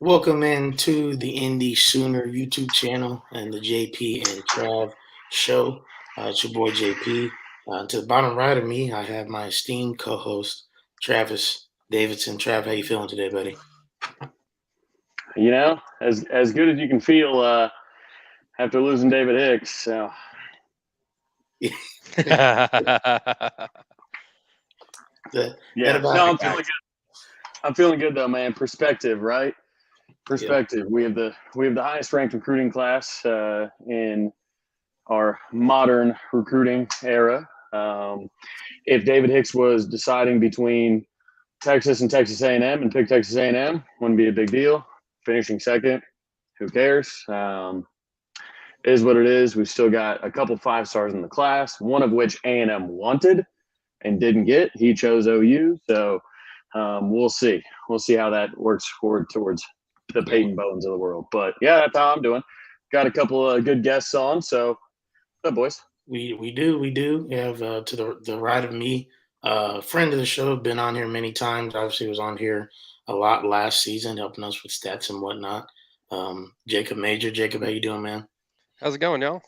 Welcome into the Indy Sooner YouTube channel and the JP and Trav show. It's your boy JP. To the bottom right of me, I have my esteemed co-host Travis Davidson. Trav, how you feeling today, buddy? As good as you can feel after losing David Hicks. So yeah, no, I'm feeling good. I'm feeling good though, man. Perspective, right? Perspective. Yeah. We have the highest ranked recruiting class in our modern recruiting era. If David Hicks was deciding between Texas and Texas A&M and pick Texas A&M, wouldn't be a big deal. Finishing second, who cares? Is what it is. We've still got a couple 5-stars in the class, one of which A&M wanted and didn't get. He chose OU, so we'll see. We'll see how that works forward towards the Peyton Bowens of the world. But yeah, that's how I'm doing. Got a couple of good guests on, so what's up, boys? We do. We have to the right of me, friend of the show, been on here many times. Obviously, was on here a lot last season, helping us with stats and whatnot. Jacob Major. Jacob, how you doing, man? How's it going, y'all?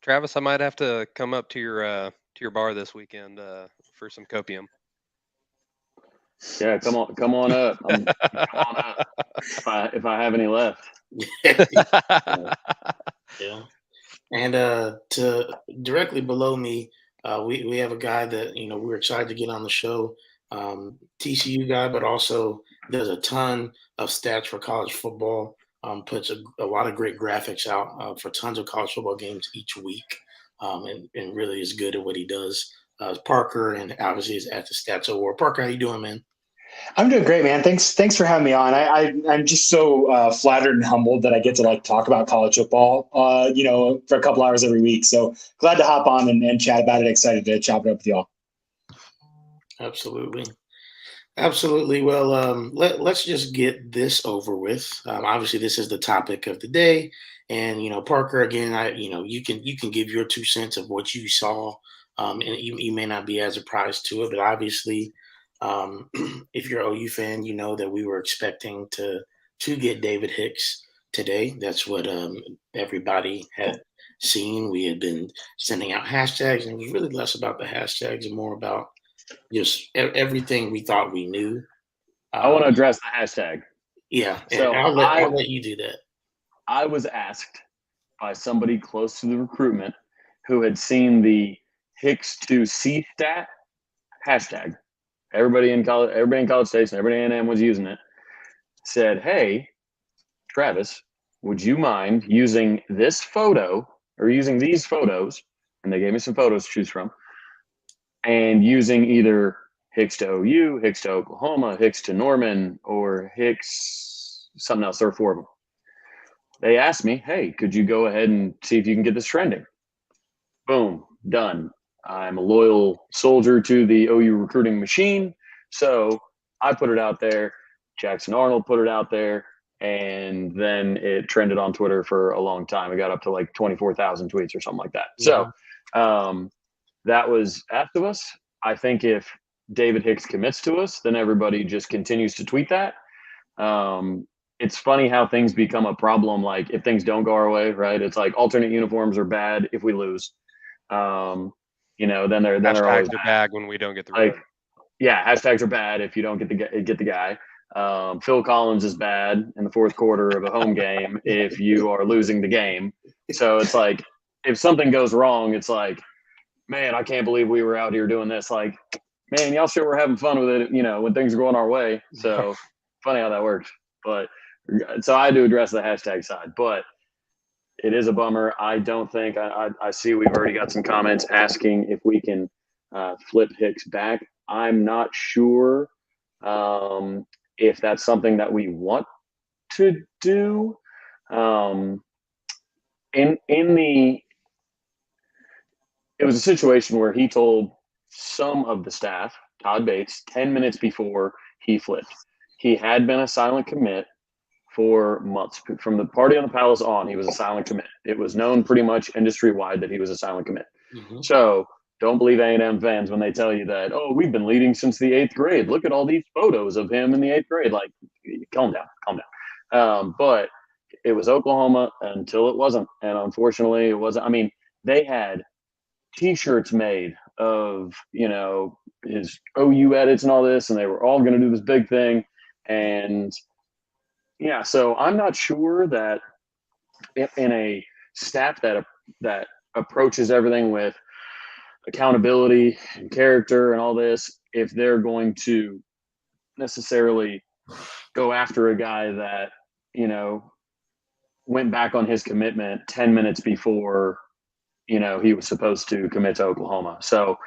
Travis, I might have to come up to your bar this weekend for some copium. Yeah, come on up. Come on up. If I have any left. Yeah. And to directly below me, we have a guy that we're excited to get on the show. TCU guy, but also does a ton of stats for college football. Puts a lot of great graphics out for tons of college football games each week, and really is good at what he does. Parker, and obviously is at the Stats Award. Parker, how you doing, man? I'm doing great, man. Thanks for having me on. I'm just so flattered and humbled that I get to talk about college football, for a couple hours every week. So glad to hop on and chat about it. Excited to chop it up with y'all. Absolutely. Well, let's just get this over with. Obviously, this is the topic of the day, and Parker. Again, you can give your 2 cents of what you saw, and you may not be as surprised to it, but obviously, if you're an OU fan, you know that we were expecting to get David Hicks today. That's what everybody had seen. We had been sending out hashtags, and it was really less about the hashtags and more about just everything we thought we knew. I want to address the hashtag. Yeah, so I'll let you do that. I was asked by somebody close to the recruitment who had seen the Hicks to C stat hashtag. Everybody in College Station, everybody in A&M was using it. Said, "Hey, Travis, would you mind using this photo or using these photos?" And they gave me some photos to choose from. And using either Hicks to OU, Hicks to Oklahoma, Hicks to Norman, or Hicks something else. There were 4 of them. They asked me, "Hey, could you go ahead and see if you can get this trending?" Boom, done. I'm a loyal soldier to the OU recruiting machine, so I put it out there. Jackson Arnold put it out there, and then it trended on Twitter for a long time. It got up to like 24,000 tweets or something like that. Yeah. So that was asked of us. I think if David Hicks commits to us, then everybody just continues to tweet that. It's funny how things become a problem. Like if things don't go our way, right? It's like alternate uniforms are bad if we lose. Then they're always bad when we don't get the right. Yeah, hashtags are bad if you don't get the guy. Phil Collins is bad in the fourth quarter of a home game if you are losing the game. So it's like if something goes wrong, it's like, man, I can't believe we were out here doing this. Like, man, y'all sure were having fun with it, when things are going our way. So funny how that works. But so I do address the hashtag side, but it is a bummer. I don't think I see we've already got some comments asking if we can flip Hicks back. I'm not sure if that's something that we want to do. It was a situation where he told some of the staff, Todd Bates, 10 minutes before he flipped. He had been a silent commit for months. From the party on the Palace on, he was a silent commit. It was known pretty much industry-wide that he was a silent commit. Mm-hmm. So don't believe A&M fans when they tell you that, oh, we've been leading since the 8th grade. Look at all these photos of him in the 8th grade. Like, calm down. But it was Oklahoma until it wasn't. And unfortunately, it wasn't. I mean, they had T-shirts made of, his OU edits and all this, and they were all going to do this big thing. And yeah, so I'm not sure that in a staff that approaches everything with accountability and character and all this, if they're going to necessarily go after a guy that, went back on his commitment 10 minutes before, he was supposed to commit to Oklahoma. So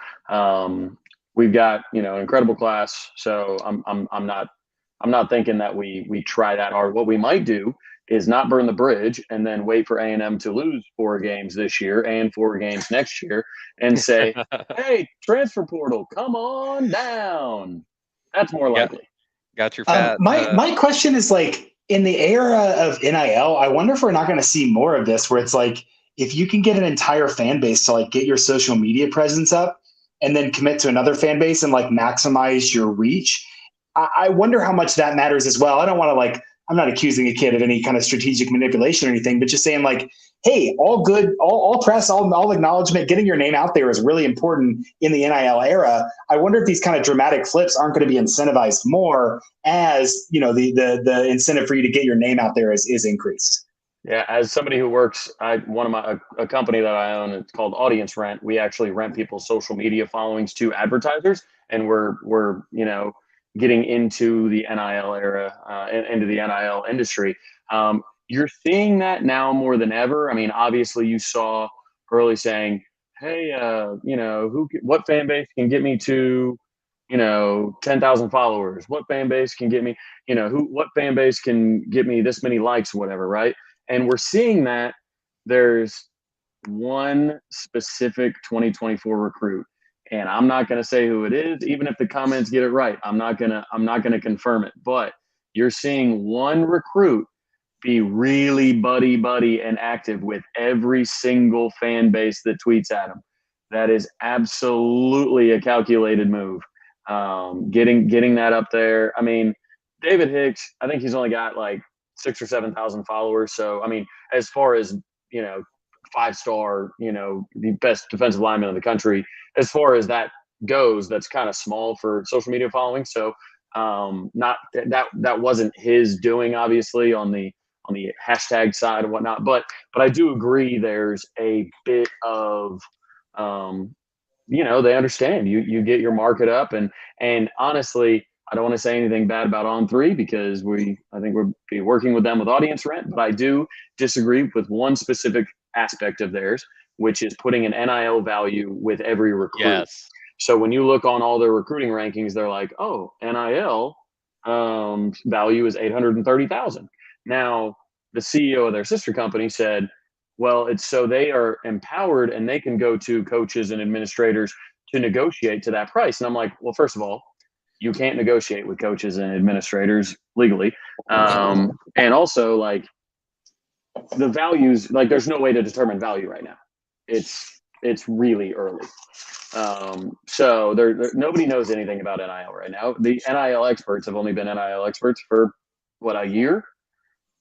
we've got, an incredible class. So I'm not thinking that we try that hard. What we might do is not burn the bridge and then wait for A&M to lose 4 games this year and 4 games next year and say, hey, transfer portal, come on down. That's more likely. Got your fat. My question is, like, in the era of NIL, I wonder if we're not going to see more of this, where it's like, if you can get an entire fan base to like get your social media presence up and then commit to another fan base and like maximize your reach, I wonder how much that matters as well. I don't want to I'm not accusing a kid of any kind of strategic manipulation or anything, but just saying like, hey, all good, all press, all acknowledgement, getting your name out there is really important in the NIL era. I wonder if these kind of dramatic flips aren't going to be incentivized more as, the incentive for you to get your name out there is increased. Yeah, as somebody who works, a company that I own, it's called Audience Rent. We actually rent people's social media followings to advertisers, and we're getting into the NIL era, into the NIL industry. You're seeing that now more than ever. I mean, obviously, you saw early saying, "Hey, what fan base can get me to, 10,000 followers? What fan base can get me, what fan base can get me this many likes, whatever, right?" And we're seeing that there's one specific 2024 recruit, and I'm not going to say who it is, even if the comments get it right. I'm not going to confirm it, but you're seeing one recruit be really buddy and active with every single fan base that tweets at him. That is absolutely a calculated move. Getting that up there. I mean, David Hicks, I think he's only got like 6,000 or 7,000 followers. So, I mean, as far as, 5-star, the best defensive lineman in the country, as far as that goes, that's kind of small for social media following. So, not that wasn't his doing, obviously, on the hashtag side and whatnot. But I do agree there's a bit of, they understand you get your market up, and honestly, I don't want to say anything bad about On3 because I think we'll be working with them with Audience Rent, but I do disagree with one specific aspect of theirs, which is putting an NIL value with every recruit. Yes. So when you look on all their recruiting rankings, they're like, oh, NIL value is 830,000. Now, the CEO of their sister company said, well, it's so they are empowered and they can go to coaches and administrators to negotiate to that price. And I'm like, well, first of all, you can't negotiate with coaches and administrators legally. And also, like, the values, like, there's no way to determine value right now. It's really early. So nobody knows anything about NIL right now. The NIL experts have only been NIL experts for a year.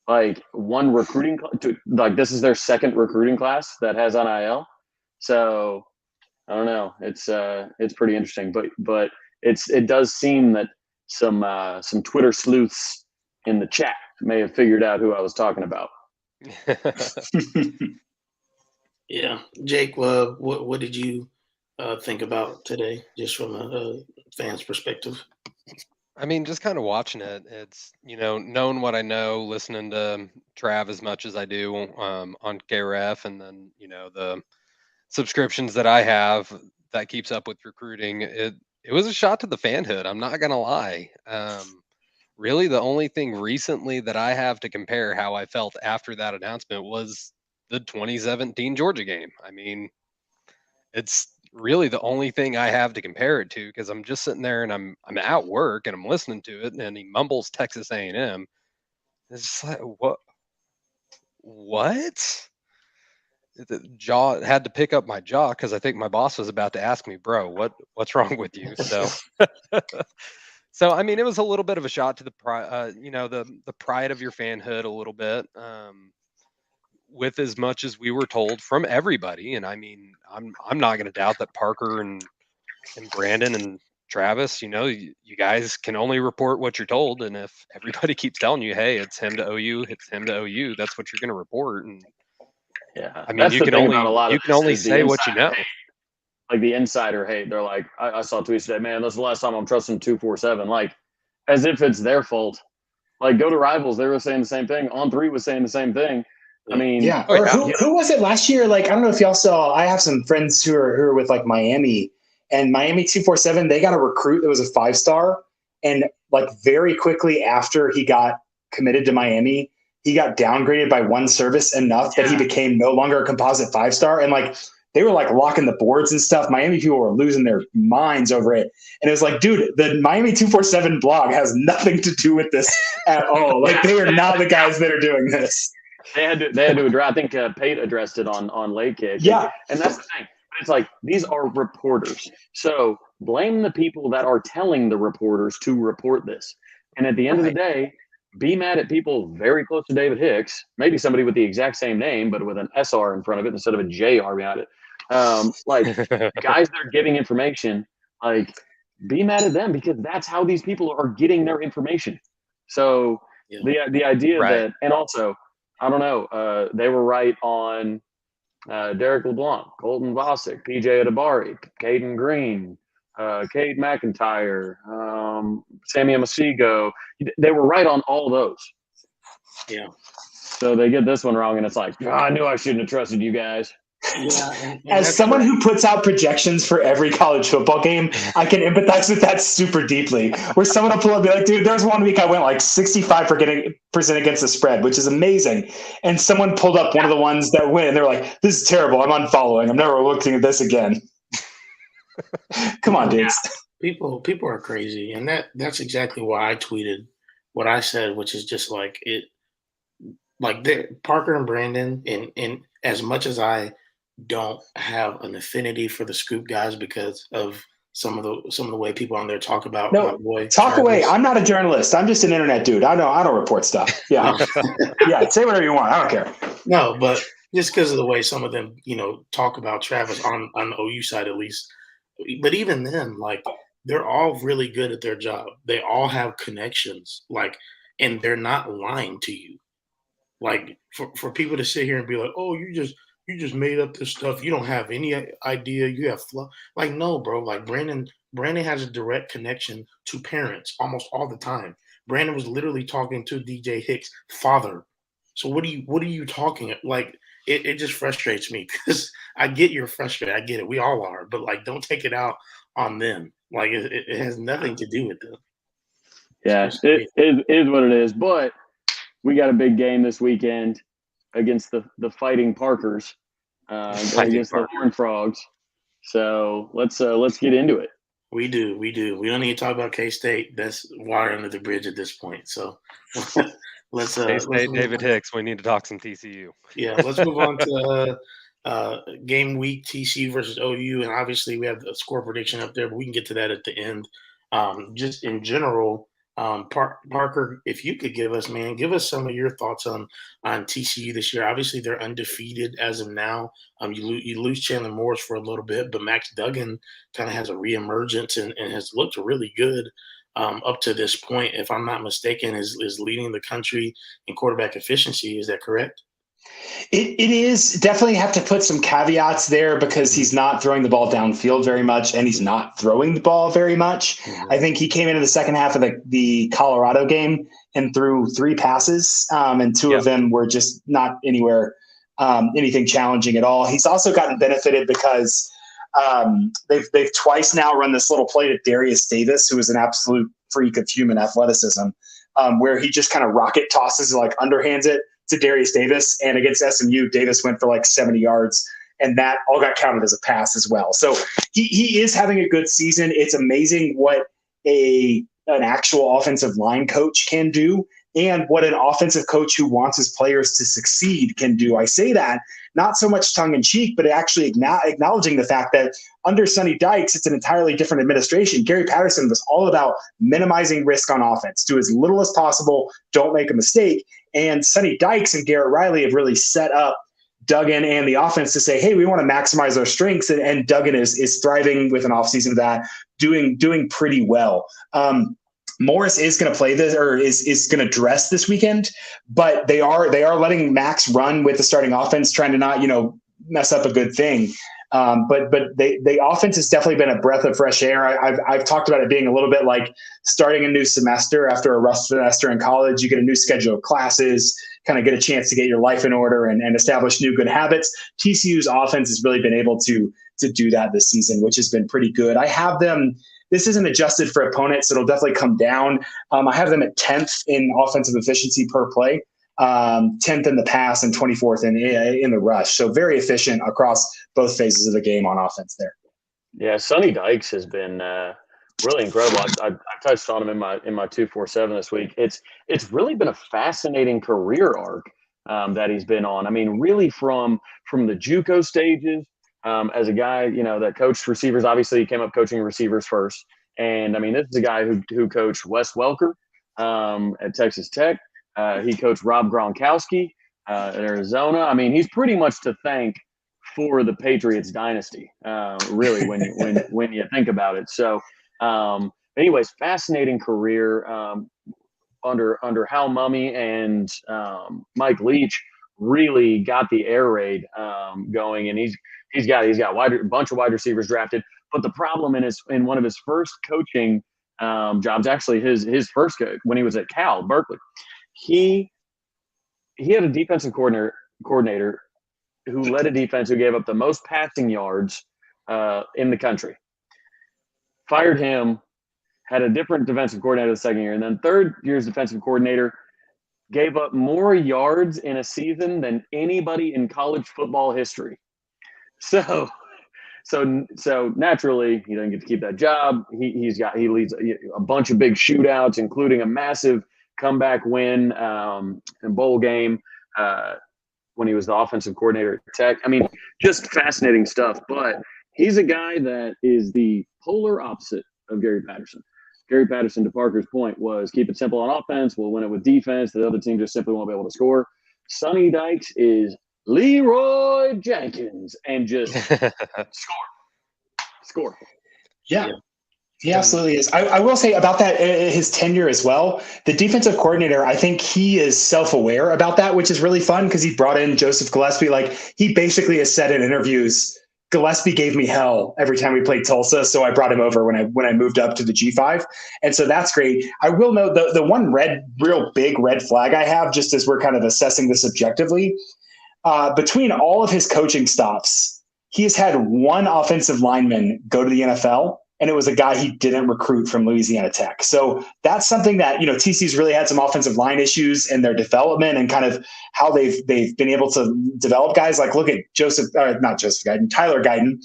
Like, one recruiting, like, this is their second recruiting class that has NIL. So I don't know. It's pretty interesting, but it does seem that some Twitter sleuths in the chat may have figured out who I was talking about. Yeah, Jake, what did you think about today, just from a fan's perspective? I mean, just kind of watching it. It's, knowing what I know, listening to Trav as much as I do on KRF, and then, the subscriptions that I have that keeps up with recruiting. It was a shot to the fanhood. I'm not going to lie. Really, the only thing recently that I have to compare how I felt after that announcement was the 2017 Georgia game. I mean, it's really the only thing I have to compare it to, because I'm just sitting there and I'm at work and I'm listening to it, and he mumbles Texas A&M. It's just like, what? the jaw had to pick up my jaw because I think my boss was about to ask me, bro, what's wrong with you? So, so I mean, it was a little bit of a shot to the pride, the pride of your fanhood a little bit. With as much as we were told from everybody, and I mean, I'm not going to doubt that Parker and Brandon and Travis, you guys can only report what you're told, and if everybody keeps telling you, hey, it's him to OU, it's him to OU, that's what you're going to report. And Yeah, I mean, that's the thing about a lot you of can this only is the say what you insider know. hate. Like the insider hate. They're like, I saw tweets today, man, that's the last time I'm trusting 247. Like, as if it's their fault. Like, go to Rivals, they were saying the same thing. On3 was saying the same thing. I mean, yeah. Oh, Or yeah. who was it last year? Like, I don't know if y'all saw. I have some friends who are with like Miami, and Miami 247. They got a recruit that was a 5-star, and like very quickly after he got committed to Miami, he got downgraded by one service enough that he became no longer a composite 5-star, and like they were like locking the boards and stuff. Miami people were losing their minds over it, and it was like, dude, the Miami 247 blog has nothing to do with this at all. Like, they are not the guys that are doing this. They had to address. I think Pate addressed it on Late Kick. Yeah, and that's the thing. It's like these are reporters, so blame the people that are telling the reporters to report this. And at the end of the day, be mad at people very close to David Hicks, maybe somebody with the exact same name but with an SR in front of it instead of a JR behind it. Like guys that are giving information, like be mad at them because that's how these people are getting their information. So the idea Right. that, and also, I don't know, they were right on Derek LeBlanc, Colton Vosick, PJ Adabari, Caden Green, Cade McIntyre, Sammy Amasigo. They were right on all those. Yeah. So they get this one wrong, and it's like, oh, I knew I shouldn't have trusted you guys. Yeah, and as someone who puts out projections for every college football game, I can empathize with that super deeply. Where someone will pull up and be like, dude, there's one week I went like 65% against the spread, which is amazing. And someone pulled up one of the ones that win, and they're like, this is terrible. I'm unfollowing. I'm never looking at this again. Come on, dudes. People are crazy, and that's exactly why I tweeted what I said, which is just like it, like Parker and Brandon, and as much as I don't have an affinity for the Scoop guys because of some of the way people on there talk about my boy. Talk away. I'm not a journalist. I'm just an internet dude. I don't report stuff. Yeah. Yeah. Say whatever you want. I don't care. No, but just because of the way some of them, talk about Travis on the OU side at least. But even then, like they're all really good at their job. They all have connections, like, and they're not lying to you. Like for people to sit here and be like, oh, you just made up this stuff. You don't have any idea. You have like, no, bro. Like Brandon has a direct connection to parents almost all the time. Brandon was literally talking to DJ Hicks' father. So what are you talking? Like it just frustrates me because I get you're frustrated. I get it. We all are. But like, don't take it out on them. Like it has nothing to do with them. Yeah, it is what it is. But we got a big game this weekend against the Fighting Parkers, against the Horned Frogs. So let's get into it. We do. We don't need to talk about K-State. That's water under the bridge at this point. So let's K-State, David Hicks. We need to talk some TCU. Yeah, let's move on to game week TCU versus OU, and obviously we have the score prediction up there, but we can get to that at the end. Just in general. Parker, if you could give us some of your thoughts on TCU this year. Obviously, they're undefeated as of now. You lose Chandler Morris for a little bit, but Max Duggan kind of has a reemergence and has looked really good up to this point. If I'm not mistaken, is leading the country in quarterback efficiency. Is that correct? It is definitely have to put some caveats there because he's not throwing the ball downfield very much and he's not throwing the ball very much. Mm-hmm. I think he came into the second half of the Colorado game and threw 3 passes, and 2 of them were just not anywhere anything challenging at all. He's also gotten benefited because they've twice now run this little play to Darius Davis, who is an absolute freak of human athleticism, where he just kind of rocket tosses, like underhands it to Darius Davis, and against SMU, Davis went for like 70 yards, and that all got counted as a pass as well. So he is having a good season. It's amazing what an actual offensive line coach can do and what an offensive coach who wants his players to succeed can do. I say that not so much tongue in cheek, but actually acknowledging the fact that under Sonny Dykes, it's an entirely different administration. Gary Patterson was all about minimizing risk on offense, do as little as possible, don't make a mistake. And Sonny Dykes and Garrett Riley have really set up Duggan and the offense to say, hey, we want to maximize our strengths. And Duggan is thriving with an offseason of that, doing pretty well. Morris is going to play this, or is going to dress this weekend, but they are letting Max run with the starting offense, trying to not, mess up a good thing. But the offense has definitely been a breath of fresh air. I've talked about it being a little bit like starting a new semester after a rough semester in college. You get a new schedule of classes, kind of get a chance to get your life in order and establish new good habits. TCU's offense has really been able to do that this season, which has been pretty good. I have them. This isn't adjusted for opponents, so it'll definitely come down. I have them at 10th in offensive efficiency per play, 10th in the pass, and 24th in the rush. So very efficient across both phases of the game on offense there. Yeah, Sonny Dykes has been really incredible. I touched on him in my 247 this week. It's really been a fascinating career arc that he's been on. I mean, really from the JUCO stages. As a guy, that coached receivers. Obviously, he came up coaching receivers first. And, I mean, this is a guy who coached Wes Welker at Texas Tech. He coached Rob Gronkowski at Arizona. I mean, he's pretty much to thank for the Patriots dynasty, really, when you think about it. So, anyways, fascinating career under Hal Mumme and Mike Leach really got the air raid going, and he's got a bunch of wide receivers drafted. But the problem in one of his first coaching jobs, actually his first when he was at Berkeley, he had a defensive coordinator who led a defense who gave up the most passing yards in the country. Fired him, had a different defensive coordinator the second year, and then third year's defensive coordinator gave up more yards in a season than anybody in college football history. So naturally, he doesn't get to keep that job. He leads a bunch of big shootouts, including a massive comeback win in bowl game when he was the offensive coordinator at Tech. I mean, just fascinating stuff. But he's a guy that is the polar opposite of Gary Patterson. Gary Patterson, to Parker's point, was keep it simple on offense. We'll win it with defense. The other team just simply won't be able to score. Sonny Dykes is Leroy Jenkins and just score. Yeah. He absolutely is. I will say about that, his tenure as well, the defensive coordinator, I think he is self-aware about that, which is really fun because he brought in Joseph Gillespie. Like, he basically has said in interviews, Gillespie gave me hell every time we played Tulsa, so I brought him over when I moved up to the G5. And so that's great. I will note the one real big red flag I have, just as we're kind of assessing this objectively, between all of his coaching stops, he has had one offensive lineman go to the NFL, and it was a guy he didn't recruit from Louisiana Tech. So that's something that, TCU's really had some offensive line issues in their development and kind of how they've been able to develop guys. Like, look at Tyler Guyton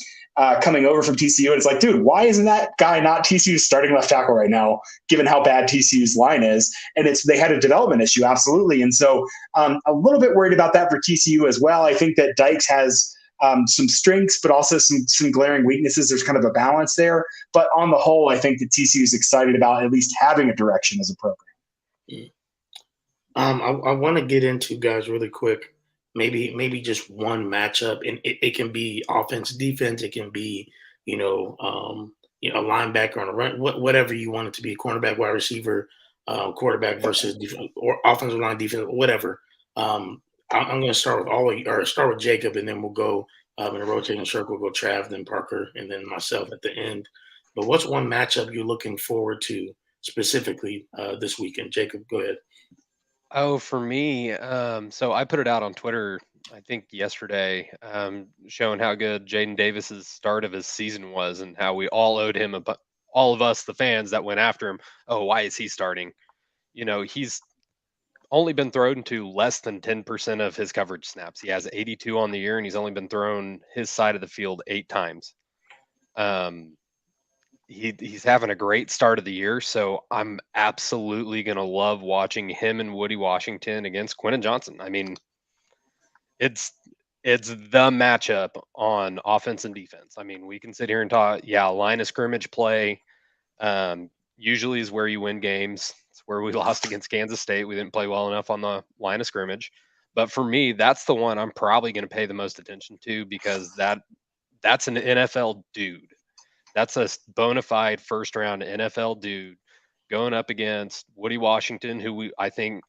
coming over from TCU. And it's like, dude, why isn't that guy not TCU's starting left tackle right now, given how bad TCU's line is? And they had a development issue. Absolutely. And so a little bit worried about that for TCU as well. I think that Dykes has some strengths, but also some glaring weaknesses. There's kind of a balance there. But on the whole, I think that TCU is excited about at least having a direction as a program. I want to get into, guys, really quick, maybe just one matchup, and it can be offense, defense. It can be, a linebacker on a run, whatever you want it to be, cornerback, wide receiver, quarterback versus defense, or offensive line, defense, whatever. I'm going to start with Jacob, and then we'll go in a rotating circle. We'll go Trav, then Parker, and then myself at the end. But what's one matchup you're looking forward to specifically this weekend? Jacob, go ahead. Oh, for me, so I put it out on Twitter, I think yesterday, showing how good Jaden Davis's start of his season was and how we all owed him, all of us, the fans that went after him. Oh, why is he starting? He's only been thrown to less than 10% of his coverage snaps. He has 82 on the year, and he's only been thrown his side of the field 8 times. He's having a great start of the year, so I'm absolutely going to love watching him and Woody Washington against Quentin Johnson. I mean, it's It's the matchup on offense and defense. I mean, we can sit here and talk, line of scrimmage play usually is where you win games. It's where we lost against Kansas State. We didn't play well enough on the line of scrimmage. But for me, that's the one I'm probably going to pay the most attention to because that's an NFL dude. That's a bona fide first round NFL dude going up against Woody Washington, who I think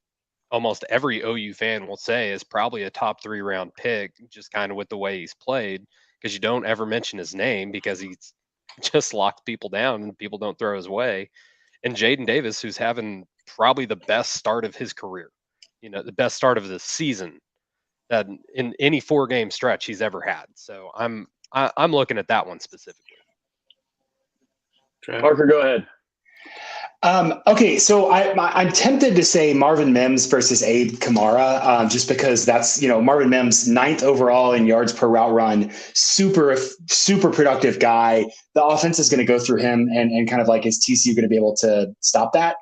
almost every OU fan will say is probably a top 3 round pick, just kind of with the way he's played, because you don't ever mention his name because he's just locked people down and people don't throw his way. And Jaden Davis, who's having probably the best start of his career, the best start of the season that in any 4-game stretch he's ever had. So I'm looking at that one specifically. Parker, go ahead. Okay, so I'm tempted to say Marvin Mims versus Abe Kamara, just because that's, Marvin Mims 9th overall in yards per route run, super productive guy. The offense is going to go through him, and kind of like, is TCU going to be able to stop that?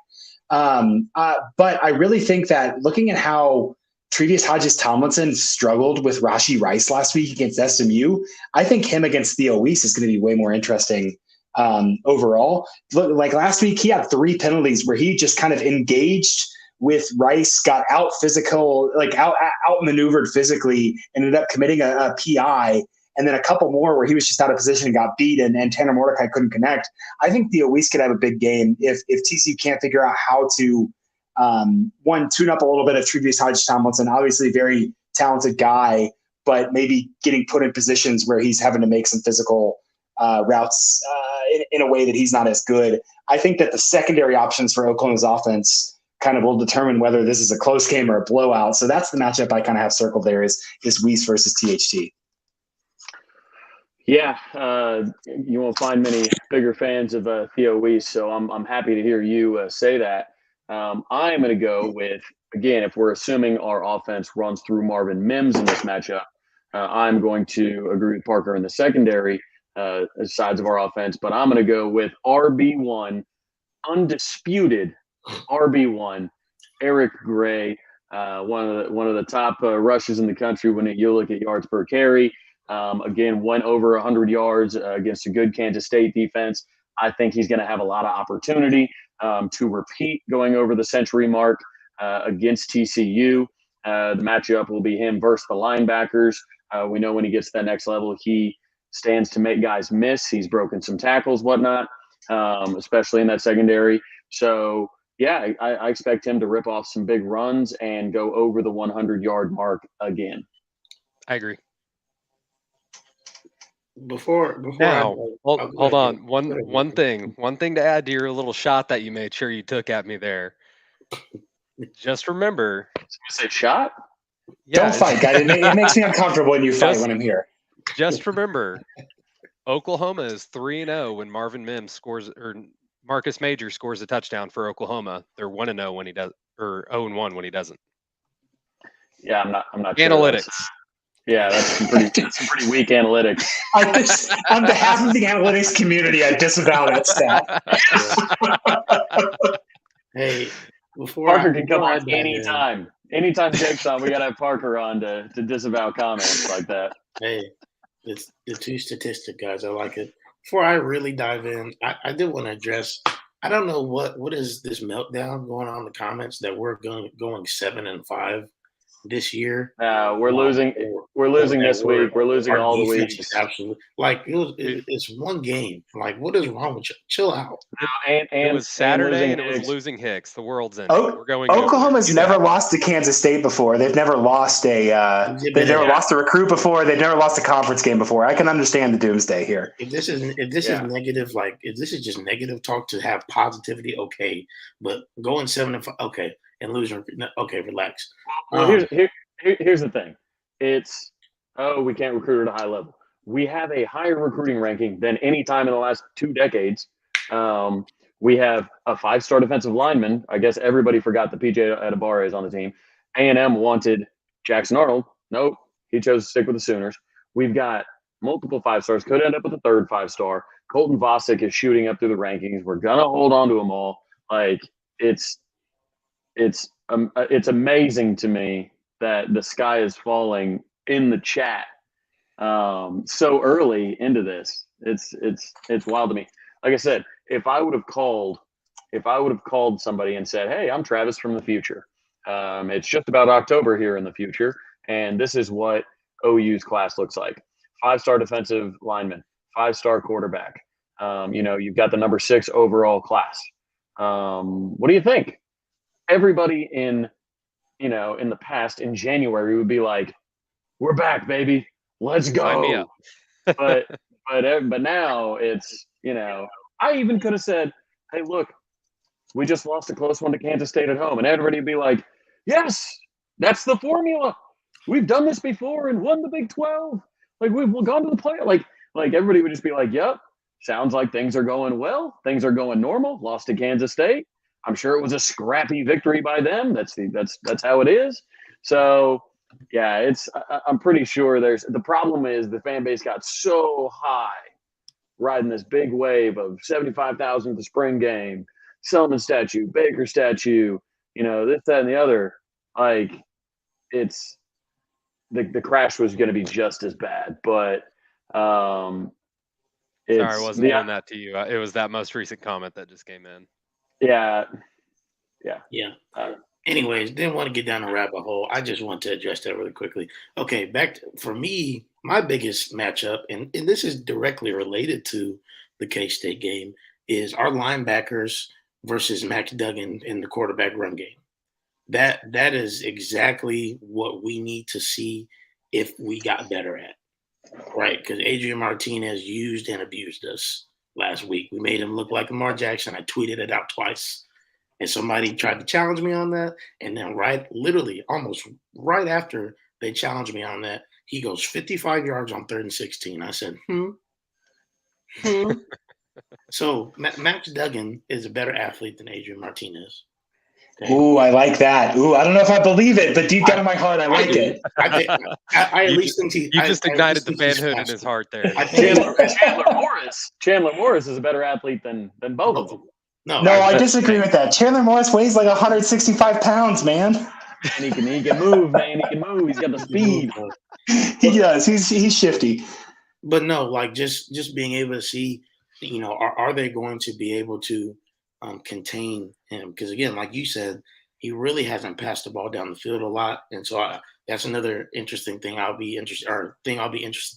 But I really think that looking at how Tre'Davious Hodges-Tomlinson struggled with Rashee Rice last week against SMU, I think him against Theo Weiss is going to be way more interesting overall. Look, like last week, he had 3 penalties where he just kind of engaged with Rice, got out physical, like out maneuvered physically, ended up committing a PI, and then a couple more where he was just out of position and got beat, and Tanner Mordecai couldn't connect. I think Theo Weiss could have a big game if TCU can't figure out how to tune up a little bit of Tre'Davious Hodges-Tomlinson. Obviously, very talented guy, but maybe getting put in positions where he's having to make some physical routes in a way that he's not as good. I think that the secondary options for Oklahoma's offense kind of will determine whether this is a close game or a blowout. So that's the matchup I kind of have circled there is Weiss versus THT. Yeah, you won't find many bigger fans of Theo Weiss, so I'm happy to hear you say that. I am going to go with, again, if we're assuming our offense runs through Marvin Mims in this matchup, I'm going to agree with Parker in the secondary sides of our offense, but I'm going to go with RB1, undisputed RB1, Eric Gray, one of the top rushers in the country when you look at yards per carry. Again, went over 100 yards against a good Kansas State defense. I think he's going to have a lot of opportunity to repeat going over the century mark against TCU. The matchup will be him versus the linebackers. We know when he gets to that next level, he stands to make guys miss. He's broken some tackles, whatnot, especially in that secondary. So, yeah, I expect him to rip off some big runs and go over the 100-yard mark again. I agree. Before now, hold on. One thing to add to your little shot that you made sure you took at me there. Just remember. Say shot? Yeah, don't fight, guys. It makes me uncomfortable when you fight when I'm here. Just remember, Oklahoma is 3-0 when Marvin Mims scores, or Marcus Major scores a touchdown for Oklahoma. They're 1-0 when he does, or 0-1 when he doesn't. Yeah, I'm not analytics. Sure that's some pretty weak analytics. On behalf of the analytics community, I disavow that stat. Hey, Parker can come on anytime. Anytime Jake's on, we gotta have Parker on to disavow comments like that. Hey, it's the 2 statistic guys. I like it. Before I really dive in, I did want to address. I don't know what is this meltdown going on in the comments that we're going 7-5 this year. We're losing. We're losing this week. We're losing all the weeks. Absolutely. Like it's one game. Like, what is wrong with you? Chill out. And it was Saturday, and it was losing Hicks. The world's ending. We're going. Oklahoma's never lost to Kansas State before. They've never lost a. They've never lost a recruit before. They've never lost a conference game before. I can understand the doomsday here. If this is negative, like if this is just negative talk to have positivity, okay. But going 7-5, okay. And losing, okay, relax. Well, here's the thing. It's, we can't recruit at a high level. We have a higher recruiting ranking than any time in the last 2 decades. We have a 5-star defensive lineman. I guess everybody forgot that PJ Adebawore is on the team. A&M wanted Jackson Arnold. Nope, he chose to stick with the Sooners. We've got multiple 5-stars. Could end up with a 3rd 5-star. Colton Vosick is shooting up through the rankings. We're gonna hold on to them all. Like it's amazing to me that the sky is falling in the chat so early into this. It's wild to me. Like I said, if I would have called somebody and said, "Hey, I'm Travis from the future. It's just about October here in the future, and this is what OU's class looks like: 5-star defensive lineman, 5-star quarterback. You've got the number 6 overall class. What do you think?" Everybody in the past in January would be like, "We're back, baby. Let's Sign me go." up. But but now it's I even could have said, "Hey, look, we just lost a close one to Kansas State at home," and everybody would be like, "Yes, that's the formula. We've done this before and won the Big 12. Like we've gone to the play." Like everybody would just be like, "Yep, sounds like things are going well. Things are going normal. Lost to Kansas State. I'm sure it was a scrappy victory by them. That's how it is." So yeah, I'm pretty sure the problem is the fan base got so high riding this big wave of 75,000 at the spring game, Selman statue, Baker statue, this, that, and the other. Like it's the crash was going to be just as bad, but Sorry, I wasn't doing that to you. It was that most recent comment that just came in. Yeah. Anyways, didn't want to get down a rabbit hole. I just want to address that really quickly. Okay, for me, my biggest matchup, and this is directly related to the K-State game, is our linebackers versus Max Duggan in the quarterback run game. That is exactly what we need to see if we got better at, right? Because Adrian Martinez used and abused us last week. We made him look like Lamar Jackson. I tweeted it out twice. And somebody tried to challenge me on that. And then literally almost right after they challenged me on that, he goes 55 yards on 3rd and 16. I said, So Max Duggan is a better athlete than Adrian Martinez. Okay. Ooh, I like that. Ooh, I don't know if I believe it, but deep down in my heart, I like it. I at least think you just ignited the fanhood in his heart there. Chandler Morris is a better athlete than both of them. No, I disagree with that. Chandler Morris weighs like 165 pounds, man. And he can move, man. He can move. He's got the speed. He does. He's shifty. But no, like just being able to see, are they going to be able to contain him? Because again, like you said, he really hasn't passed the ball down the field a lot, and so that's another interesting thing. I'll be interested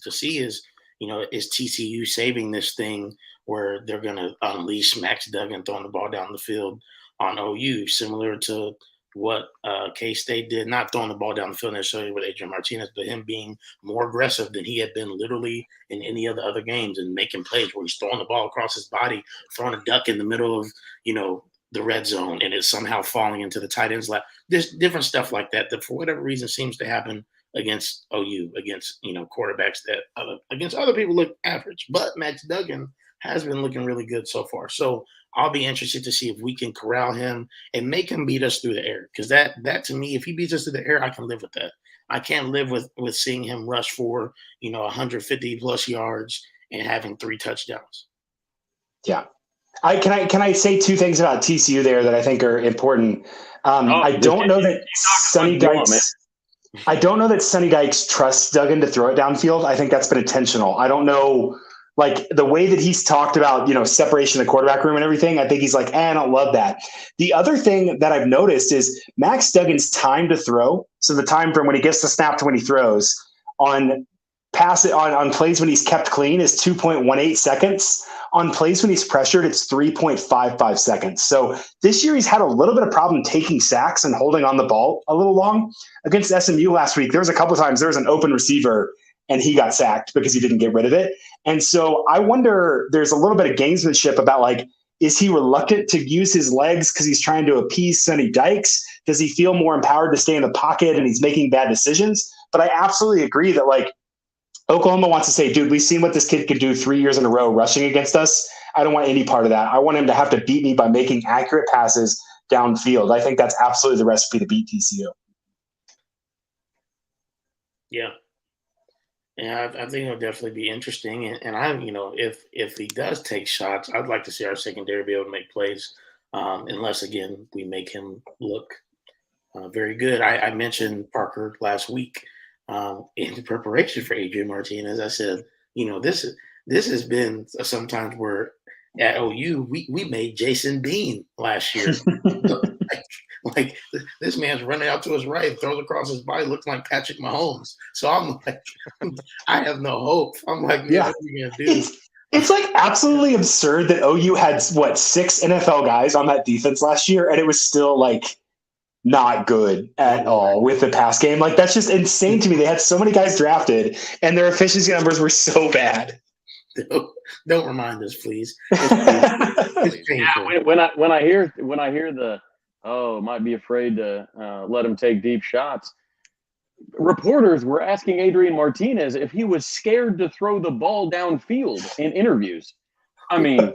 to see is TCU saving this thing where they're going to unleash Max Duggan throwing the ball down the field on OU, similar to what K-State did, not throwing the ball down the field necessarily with Adrian Martinez, but him being more aggressive than he had been literally in any of the other games and making plays where he's throwing the ball across his body, throwing a duck in the middle of, the red zone, and it's somehow falling into the tight end's lap. There's different stuff like that for whatever reason seems to happen against OU, against, quarterbacks that against other people look average. But Max Duggan has been looking really good so far. So I'll be interested to see if we can corral him and make him beat us through the air. Because that to me, if he beats us through the air, I can live with that. I can't live with seeing him rush for 150 plus yards and having 3 touchdowns. Yeah. Can I say 2 things about TCU there that I think are important? I don't know that Sonny Dykes. I don't know that Sonny Dykes trusts Duggan to throw it downfield. I think that's been intentional. I don't know, like the way that he's talked about, separation of the quarterback room and everything. I think he's like, I don't love that. The other thing that I've noticed is Max Duggan's time to throw. So the time from when he gets the snap to when he throws on plays when he's kept clean is 2.18 seconds. On plays when he's pressured, it's 3.55 seconds. So this year he's had a little bit of problem taking sacks and holding on the ball a little long. Against SMU last week, there was a couple of times there was an open receiver and he got sacked because he didn't get rid of it. And so I wonder, there's a little bit of gamesmanship about like, is he reluctant to use his legs because he's trying to appease Sonny Dykes? Does he feel more empowered to stay in the pocket and he's making bad decisions? But I absolutely agree that like, Oklahoma wants to say, dude, we've seen what this kid can do 3 years in a row rushing against us. I don't want any part of that. I want him to have to beat me by making accurate passes downfield. I think that's absolutely the recipe to beat TCU. Yeah. Yeah, I think it'll definitely be interesting. And I, if he does take shots, I'd like to see our secondary be able to make plays, unless, again, we make him look very good. I mentioned Parker last week. in preparation for Adrian Martinez. I said, this has been sometimes where at OU we made Jason Bean last year. like this man's running out to his right, throws across his body, looks like Patrick Mahomes. So I'm like, I have no hope. I'm like, man, Yeah. what are we gonna do? It's like absolutely absurd that OU had 6 NFL guys on that defense last year, and it was still like not good at all with the pass game. Like that's just insane to me. They had so many guys drafted, and their efficiency numbers were so bad. Don't remind us, please. It's painful. Yeah, when I hear the might be afraid to let him take deep shots. Reporters were asking Adrian Martinez if he was scared to throw the ball downfield in interviews. I mean,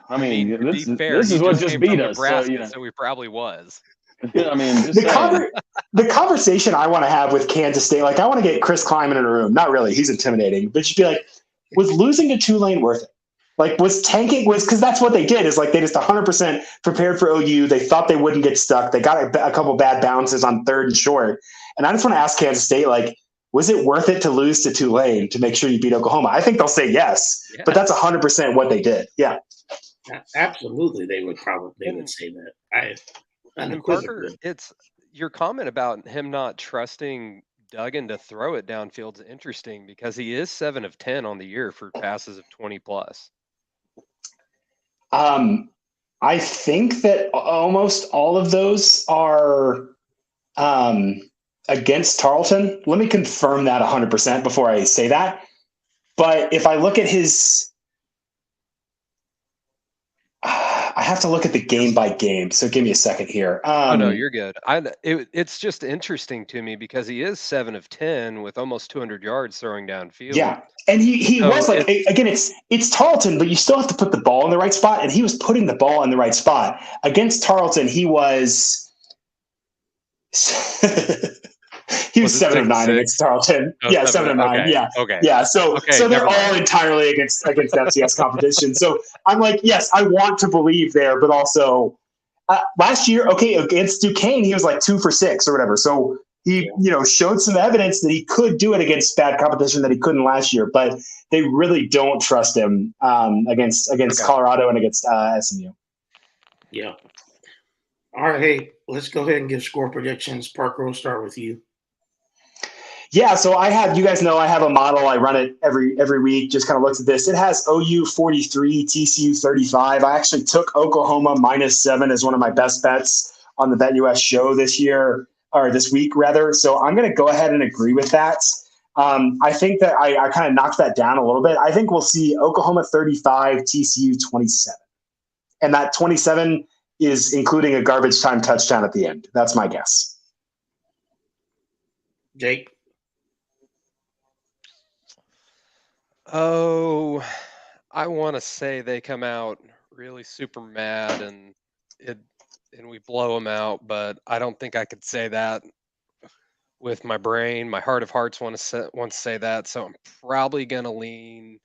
this is what just beat us. So he probably was. I mean, the conversation I want to have with Kansas State, like I want to get Chris Kleiman in a room. Not really, he's intimidating, but just be like, was losing to Tulane worth it? Like was tanking because that's what they did is like they just 100% prepared for OU. They thought they wouldn't get stuck. They got a couple bad bounces on 3rd and short. And I just want to ask Kansas State, like, was it worth it to lose to Tulane to make sure you beat Oklahoma? I think they'll say yes, but that's 100% what they did. Yeah, absolutely. They would say that. And Parker, it's your comment about him not trusting Duggan to throw it downfield is interesting because he is 7 of 10 on the year for passes of 20 plus. I think that almost all of those are against Tarleton. Let me confirm that 100% before I say that. But if I look at his, I have to look at the game by game. So give me a second here. No, you're good. It's just interesting to me because he is 7 of 10 with almost 200 yards throwing downfield. Yeah. And he was like, again, it's Tarleton, but you still have to put the ball in the right spot. And he was putting the ball in the right spot. Against Tarleton, he was 7 of 9 against Tarleton. Oh, yeah, 7 of 9. Okay. Yeah. Okay. Yeah. So they're all entirely against FCS competition. So I'm like, yes, I want to believe there, but also last year, against Duquesne, he was like 2 for 6 or whatever. So he, showed some evidence that he could do it against bad competition that he couldn't last year, but they really don't trust him against Colorado and against SMU. Yeah. All right. Hey, let's go ahead and give score predictions. Parker, we'll start with you. Yeah, so you guys know I have a model. I run it every week, just kind of looks at this. It has OU 43, TCU 35. I actually took Oklahoma -7 as one of my best bets on the BetUS show this week rather. So I'm going to go ahead and agree with that. I think that I kind of knocked that down a little bit. I think we'll see Oklahoma 35, TCU 27. And that 27 is including a garbage time touchdown at the end. That's my guess. Jake? Oh, I want to say they come out really super mad and we blow them out, but I don't think I could say that with my brain. My heart of hearts wants to say that, so I'm probably gonna lean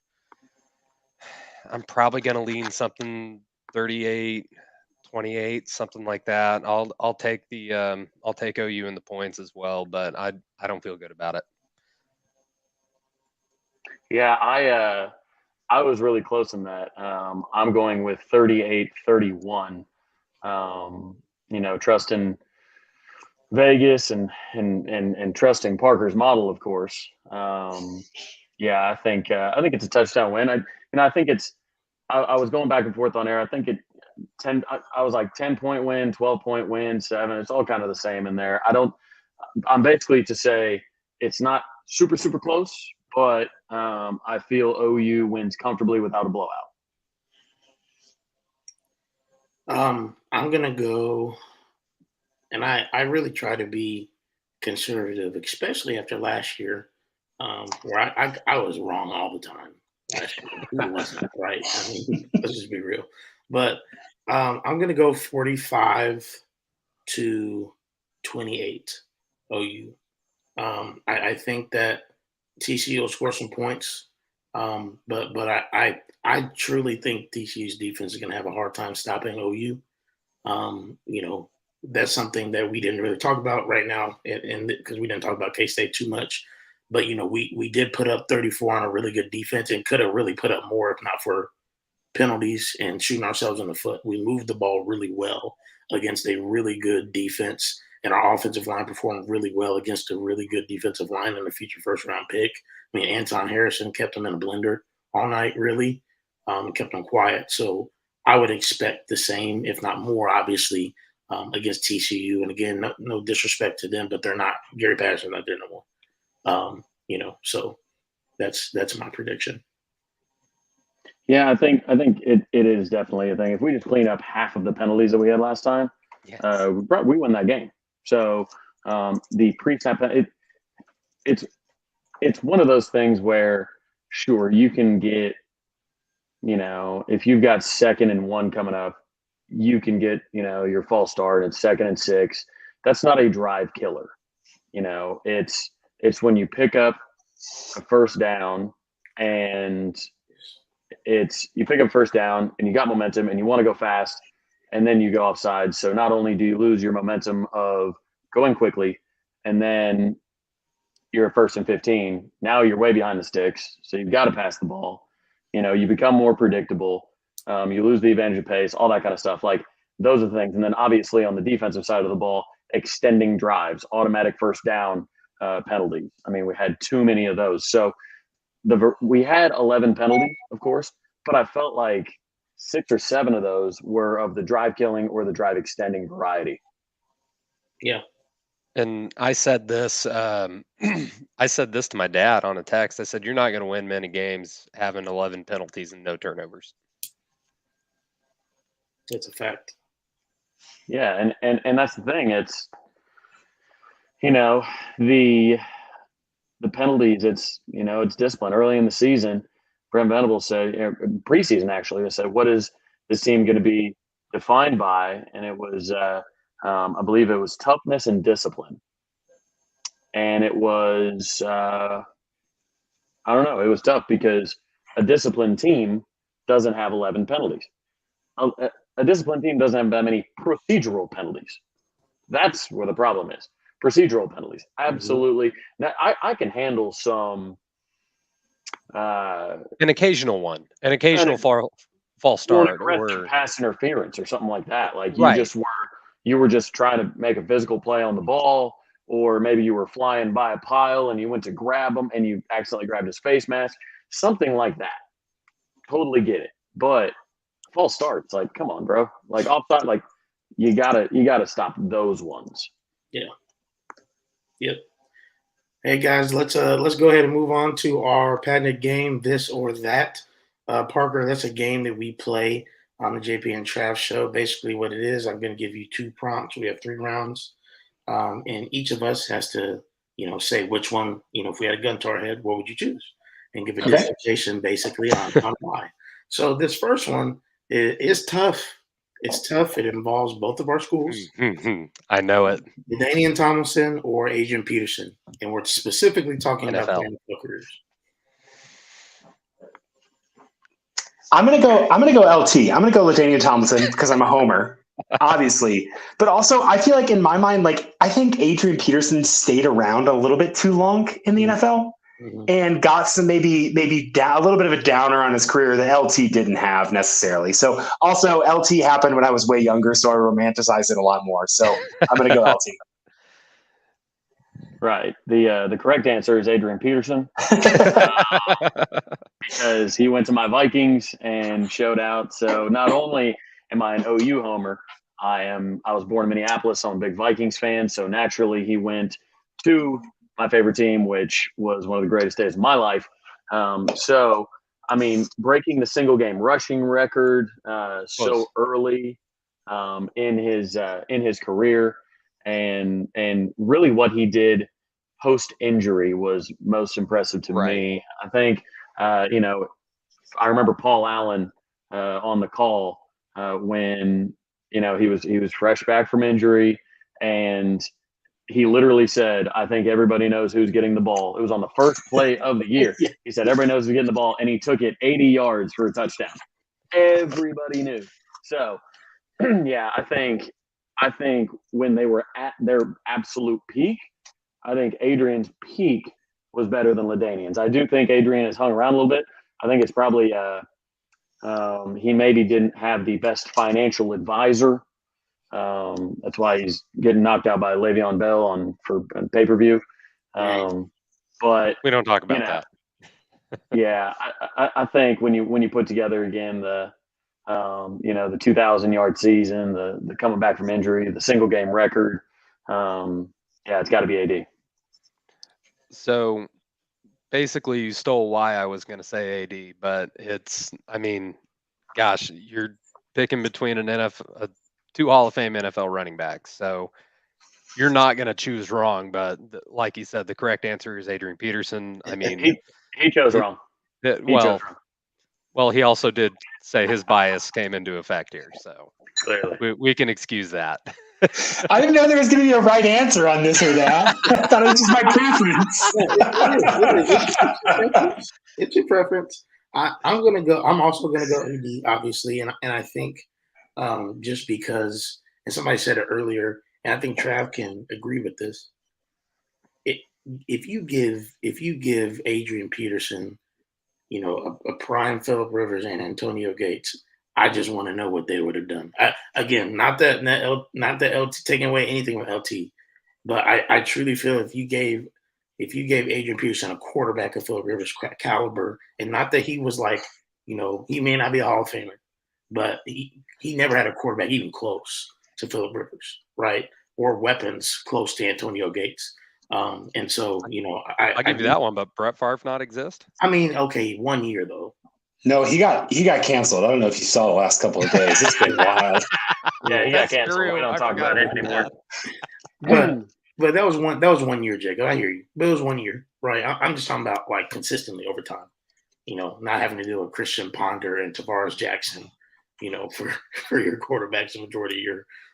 something 38-28, something like that. I'll take OU in the points as well, but I don't feel good about it. Yeah, I was really close in that. I'm going with 38-31. Trusting Vegas and trusting Parker's model, of course. I think it's a touchdown win. I think it's. I was going back and forth on air. I think I was like 10-point win, 12-point win, 7. It's all kind of the same in there. I'm basically to say it's not super super close, but I feel OU wins comfortably without a blowout. I'm gonna go, and I really try to be conservative, especially after last year, where I was wrong all the time. Last year, who wasn't right? I mean, let's just be real. But I'm gonna go 45-28 OU. I think that TCU will score some points, but I truly think TCU's defense is going to have a hard time stopping OU. that's something that we didn't really talk about right now, and because we didn't talk about K-State too much. But we did put up 34 on a really good defense, and could have really put up more if not for penalties and shooting ourselves in the foot. We moved the ball really well against a really good defense, and our offensive line performed really well against a really good defensive line and a future first round pick. I mean, Anton Harrison kept them in a blender all night, really, kept them quiet. So I would expect the same, if not more, obviously, against TCU. And again, no disrespect to them, but they're not Gary Patterson, not there no more. So that's my prediction. Yeah, I think it is definitely a thing. If we just clean up half of the penalties that we had last time, Yes. we win that game. So the pre-snap, it's one of those things where, sure, you can get, if you've got 2nd and 1 coming up, you can get, your false start at 2nd and 6. That's not a drive killer. It's when you pick up a first down and you pick up first down and you got momentum and you want to go fast and then you go offside. So not only do you lose your momentum of going quickly and then you're at 1st and 15, now you're way behind the sticks. So you've got to pass the ball. You become more predictable. You lose the advantage of pace, all that kind of stuff. Like those are the things. And then obviously on the defensive side of the ball, extending drives, automatic first down penalties. I mean, we had too many of those. So we had 11 penalties, of course, but I felt like 6 or 7 of those were of the drive killing or the drive extending variety. Yeah. And I said this, I said this to my dad on a text. I said, you're not going to win many games having 11 penalties and no turnovers. It's a fact. Yeah. And that's the thing. It's, the penalties, it's discipline. Early in the season, Brent Venables said, preseason actually, they said, what is this team going to be defined by? And it was, I believe it was toughness and discipline. And it was, I don't know, it was tough because a disciplined team doesn't have 11 penalties. A disciplined team doesn't have that many procedural penalties. That's where the problem is. Procedural penalties. Absolutely. Mm-hmm. Now, I can handle some. An occasional one. An occasional false start. Or pass interference or something like that. Like right. you were just trying to make a physical play on the ball, or maybe you were flying by a pile and you went to grab him and you accidentally grabbed his face mask. Something like that. Totally get it. But false starts, like, come on, bro. Like offside, like you gotta stop those ones. Yeah. Yep. Hey guys, let's go ahead and move on to our patented game, This or That. Parker, that's a game that we play on the JP and Trav show. Basically, what it is, I'm going to give you 2 prompts. We have 3 rounds, and each of us has to, say which one. If we had a gun to our head, what would you choose? And give a dissertation basically on why. So this first one is tough. It's tough. It involves both of our schools. I know it. Danian Tomlinson or Adrian Peterson. And we're specifically talking NFL. about their NFL careers. I'm gonna go LT. I'm gonna go LaDainian Tomlinson because I'm a homer, obviously. But also I feel like in my mind, like I think Adrian Peterson stayed around a little bit too long in the NFL. Mm-hmm. And got some maybe a little bit of a downer on his career that LT didn't have necessarily. So also LT happened when I was way younger, so I romanticize it a lot more. So I'm going to go LT. Right. The correct answer is Adrian Peterson because he went to my Vikings and showed out. So not only am I an OU homer, I was born in Minneapolis, so I'm a big Vikings fan. So naturally, he went to my favorite team, which was one of the greatest days of my life. So, I mean, breaking the single game rushing record so early in his career, and really what he did post injury was most impressive to me. I think I remember Paul Allen on the call when he was fresh back from injury, and he literally said, I think everybody knows who's getting the ball. It was on the first play of the year. He said, everybody knows who's getting the ball, and he took it 80 yards for a touchdown. Everybody knew. So, yeah, I think I think when they were at their absolute peak, I think Adrian's peak was better than LaDainian's. I do think Adrian has hung around a little bit. I think it's probably he maybe didn't have the best financial advisor. That's why he's getting knocked out by Le'Veon Bell for pay-per-view. But we don't talk about that. Yeah, I think when you put together again the 2,000-yard season, the coming back from injury, the single game record, it's got to be AD. So basically, you stole why I was going to say AD, but gosh, you're picking between two Hall of Fame NFL running backs, so you're not going to choose wrong. But like you said, the correct answer is Adrian Peterson. I mean, he chose wrong. Well, he also did say his bias came into effect here, so clearly we can excuse that. I didn't know there was going to be a right answer on this or that. I thought it was just my preference. It's your preference. I'm also gonna go AD, obviously, and I think just because, and somebody said it earlier, and I think Trav can agree with this. If you give Adrian Peterson, a prime Phillip Rivers and Antonio Gates, I just want to know what they would have done. Again, not that LT taking away anything with LT, but I truly feel if you gave Adrian Peterson a quarterback of Phillip Rivers caliber, and not that he was like, he may not be a Hall of Famer, but he never had a quarterback even close to Phillip Rivers, right? Or weapons close to Antonio Gates. And so, I'll give you that one, but Brett Favre not exist? I mean, okay, 1 year though. No, he got canceled. I don't know if you saw the last couple of days. It's been wild. Yeah, he got canceled. True. We don't talk about it anymore. But that was 1 year, Jacob. I hear you. But it was 1 year, right? I'm just talking about like consistently over time. Not having to deal with Christian Ponder and Tavares Jackson, for your quarterbacks the majority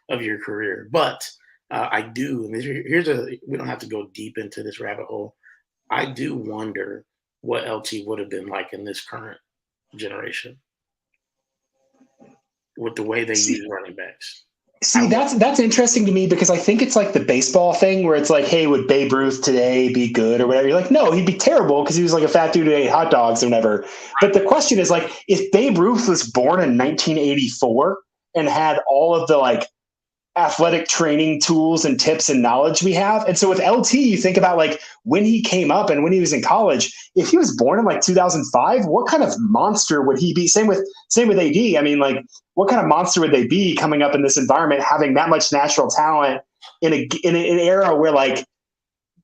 of your career. But I do, and we don't have to go deep into this rabbit hole. I do wonder what LT would have been like in this current generation with the way they use running backs. See, that's interesting to me because I think it's like the baseball thing where it's like, hey, would Babe Ruth today be good or whatever? You're like, no, he'd be terrible because he was like a fat dude who ate hot dogs or whatever. But the question is like, if Babe Ruth was born in 1984 and had all of the like athletic training tools and tips and knowledge we have. And so with LT, you think about like when he came up and when he was in college, if he was born in like 2005, what kind of monster would he be? Same with AD. I mean, like what kind of monster would they be coming up in this environment, having that much natural talent in an era where like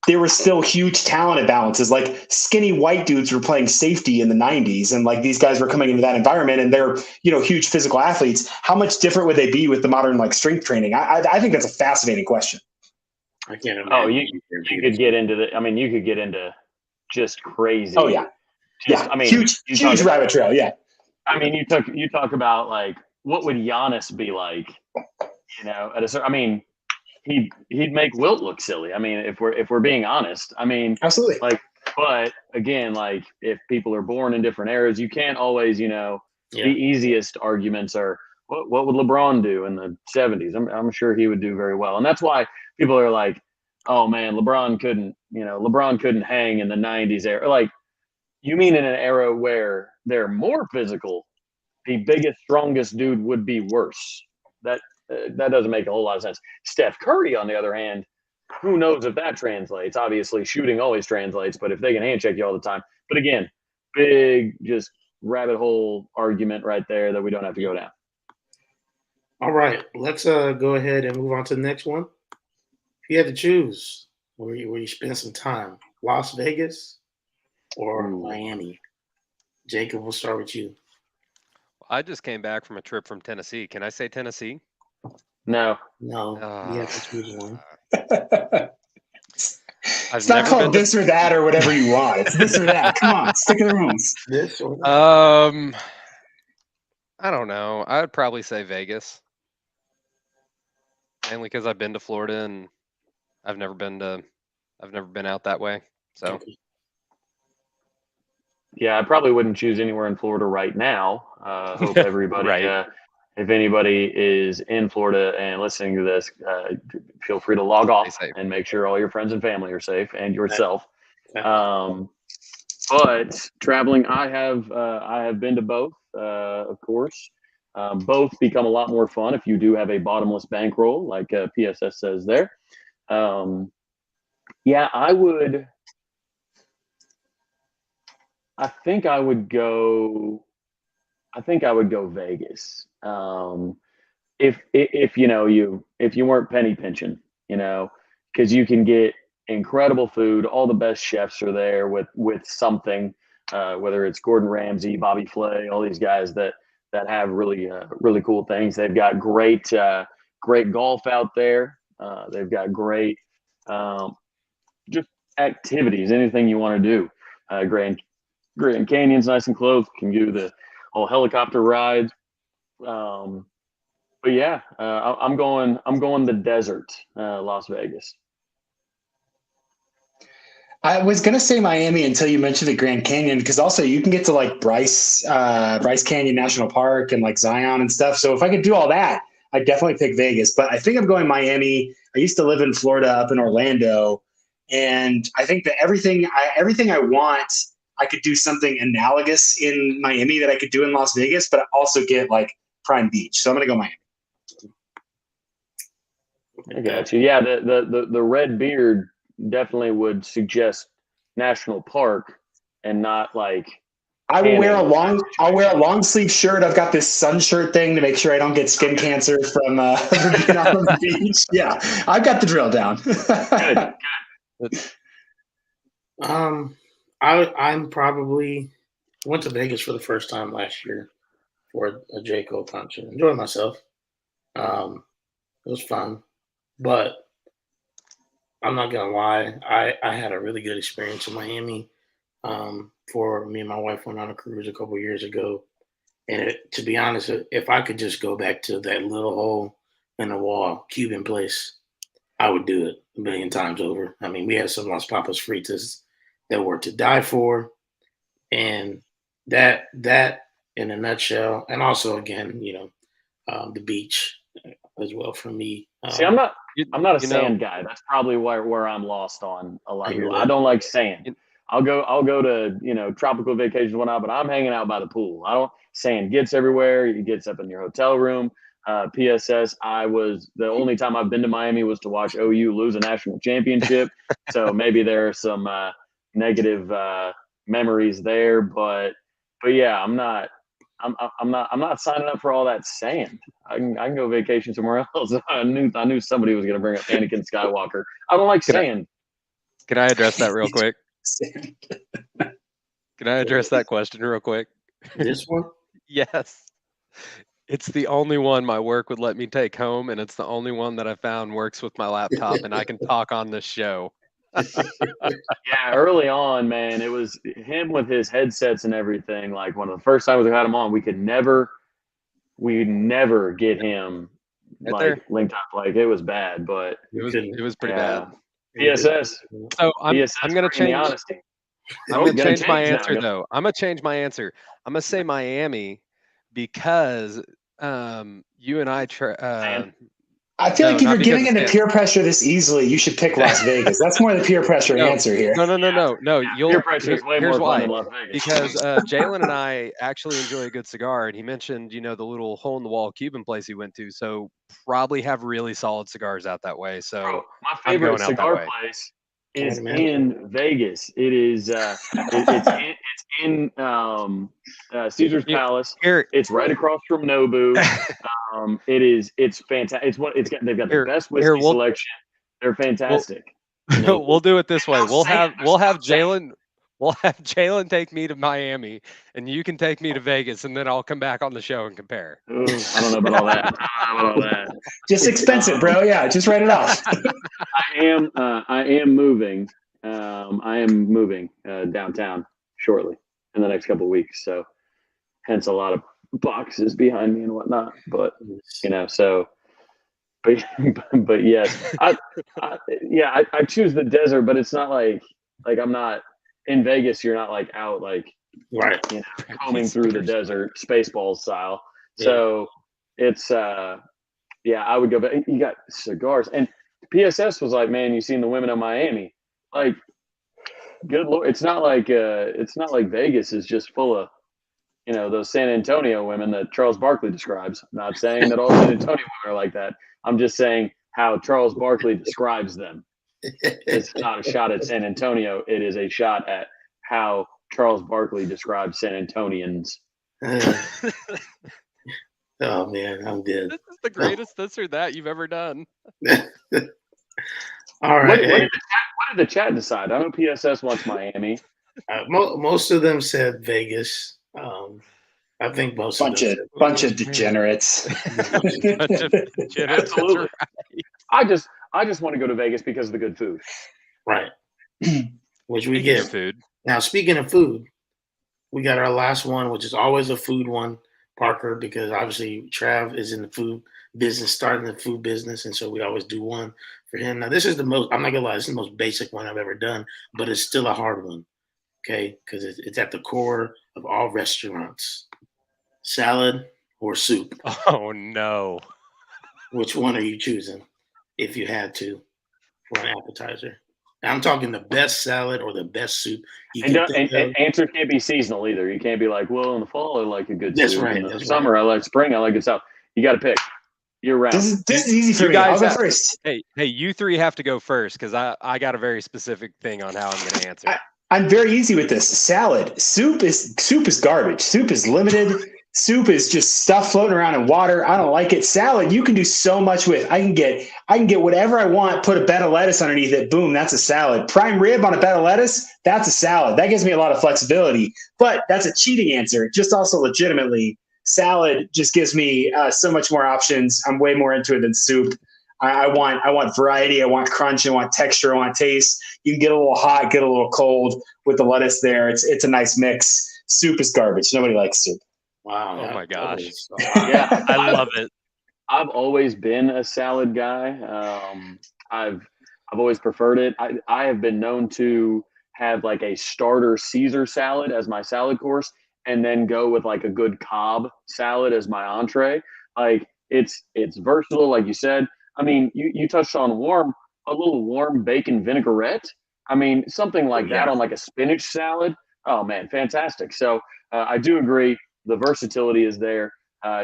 there were still huge talent imbalances, like skinny white dudes were playing safety in the 90s. And like these guys were coming into that environment and they're, huge physical athletes. How much different would they be with the modern like strength training? I think that's a fascinating question. I can't imagine. Oh, you could get into just crazy. Oh yeah. I mean, huge rabbit trail. Yeah. I mean, you talk about like, what would Giannis be like, at a certain, I mean, he'd make Wilt look silly. I mean, if we're being honest, I mean, absolutely. Like, but again, like if people are born in different eras, you can't always, the easiest arguments are what would LeBron do in the 70s? I'm sure he would do very well, and that's why people are like, oh man, LeBron couldn't hang in the 90s era. Like, you mean in an era where they're more physical, the biggest, strongest dude would be worse. That doesn't make a whole lot of sense. Steph Curry, on the other hand, who knows if that translates? Obviously, shooting always translates, but if they can handshake you all the time. But again, big, just rabbit hole argument right there that we don't have to go down. All right, let's go ahead and move on to the next one. If you had to choose where you spend some time, Las Vegas or Miami? Jacob, we'll start with you. I just came back from a trip from Tennessee. Can I say Tennessee? No. You have to choose one. It's not called this or that or whatever you want. It's this or that. Come on, stick to the rules. This or that. I don't know. I would probably say Vegas, mainly because I've been to Florida and I've never been out that way. So. Okay. Yeah, I probably wouldn't choose anywhere in Florida right now. Hope everybody if anybody is in Florida and listening to this, feel free to log off and make sure all your friends and family are safe and yourself. But traveling, I have been to both, of course. Both become a lot more fun if you do have a bottomless bankroll, like PSS says there. Yeah, I think I would go Vegas. If you weren't penny pinching, because you can get incredible food. All the best chefs are there with something, whether it's Gordon Ramsay, Bobby Flay, all these guys that have really cool things. They've got great golf out there. They've got great just activities, anything you want to do. Grand Canyon's nice and close. Can do the whole helicopter ride. But yeah, I'm going the desert, Las Vegas. I was gonna say Miami until you mentioned the Grand Canyon, because also you can get to like Bryce Canyon National Park and like Zion and stuff. So if I could do all that, I'd definitely pick Vegas. But I think I'm going Miami. I used to live in Florida, up in Orlando, and I think that everything I want, I could do something analogous in Miami that I could do in Las Vegas, but I also get like prime beach. So I'm gonna go Miami. I got you. Yeah, the red beard definitely would suggest national park and not like. I'll wear a long sleeve shirt. I've got this sun shirt thing to make sure I don't get skin cancer from being on the beach. Yeah, I've got the drill down. Good. I'm probably went to Vegas for the first time last year for a J. Cole concert. Enjoyed myself. It was fun, but I'm not gonna lie. I had a really good experience in Miami. For me and my wife went on a cruise a couple years ago, and to be honest, if I could just go back to that little hole in the wall, Cuban place, I would do it a million times over. I mean, we had some Las Papas Fritas that were to die for, and that in a nutshell, and also again, the beach as well for me. See, I'm not a sand guy. That's probably where I'm lost on a lot of people. I don't like sand. I'll go to tropical vacations and whatnot, but I'm hanging out by the pool. Sand gets everywhere. It gets up in your hotel room. PSS, the only time I've been to Miami was to watch OU lose a national championship. So maybe there are some negative memories there, but yeah, I'm not signing up for all that sand. I can go vacation somewhere else. I knew somebody was going to bring up Anakin Skywalker. I don't like sand. Can I address that real quick? Can I address that question real quick? This one? Yes. It's the only one my work would let me take home, and it's the only one that I found works with my laptop, and I can talk on this show. Yeah, early on, man, it was him with his headsets and everything. Like one of the first times we had him on, we'd never get him linked up. Like it was bad, but it was pretty bad. PSS. So I'm gonna change. Honesty. I'm gonna change my answer though. I'm gonna change my answer. I'm gonna say Miami because you and I. I feel like if you're giving into peer pressure this easily, you should pick Las Vegas. That's more the peer pressure answer here. No. Peer pressure is way more fun than Las Vegas. Because Jalen and I actually enjoy a good cigar, and he mentioned, the little hole in the wall Cuban place he went to. So probably have really solid cigars out that way. So bro, my favorite cigar place is in Vegas. It is it's in Caesar's Palace. It's right across from Nobu. It's fantastic. They've got the best whiskey selection. They're fantastic. We'll do it this way. We'll have Jalen take me to Miami, and you can take me to Vegas, and then I'll come back on the show and compare. Ooh, I don't know about all that. Just expensive, bro. Yeah, just write it off. I am moving. I am moving downtown shortly in the next couple of weeks. So, hence a lot of boxes behind me and whatnot. But but yes, I choose the desert, but it's not like I'm not in Vegas. You're not like out like right, combing through the desert Spaceballs style. So it's yeah, I would go back. You got cigars, and PSS was like, man, you seen the women of Miami, like, good lord, it's not like Vegas is just full of those San Antonio women that Charles Barkley describes. I'm not saying that all San Antonio women are like that. I'm just saying how Charles Barkley describes them. It's not a shot at San Antonio. It is a shot at how Charles Barkley describes San Antonians. Oh man, I'm good. This is the greatest this or that you've ever done. All What right. did the chat decide? I know PSS wants Miami. Most of them said Vegas. I think most of them said bunch Vegas. of degenerates. Bunch of degenerates. Absolutely. Right. I just want to go to Vegas because of the good food. Right. Which we Speaking get. of food. Now, speaking of food, we got our last one, which is always a food one, Parker, because obviously Trav is in the food business, starting the food business, and so we always do one for him. Now, this is the most, I'm not gonna lie, this is the most basic one I've ever done, but it's still a hard one, okay? Because it's at the core of all restaurants. Salad or soup? Oh, no. Which one are you choosing if you had to for an appetizer? I'm talking the best salad or the best soup you can think of. And answer can't be seasonal either. You can't be like, well, in the fall I like a good That's soup. right. In the That's summer right. I like spring I like good stuff. You got to pick. Year round. This is easy for You me. I'll guys go have- first. Hey, you three have to go first because I got a very specific thing on how I'm going to answer. I'm very easy with this. Salad. Soup is garbage. Soup is limited. Soup is just stuff floating around in water. I don't like it. Salad, you can do so much with. I can get whatever I want, put a bed of lettuce underneath it. Boom, that's a salad. Prime rib on a bed of lettuce, that's a salad. That gives me a lot of flexibility. But that's a cheating answer. Just also legitimately, salad just gives me so much more options. I'm way more into it than soup. I want variety. I want crunch. I want texture. I want taste. You can get a little hot, get a little cold with the lettuce there. It's a nice mix. Soup is garbage. Nobody likes soup. Wow. Oh my gosh. Yeah, I love it. I've always been a salad guy. I've always preferred it. I have been known to have like a starter Caesar salad as my salad course, and then go with like a good Cobb salad as my entree. Like it's versatile, like you said. I mean, you touched on a little warm bacon vinaigrette. I mean, something like that on like a spinach salad. Oh man, fantastic. So I do agree. The versatility is there.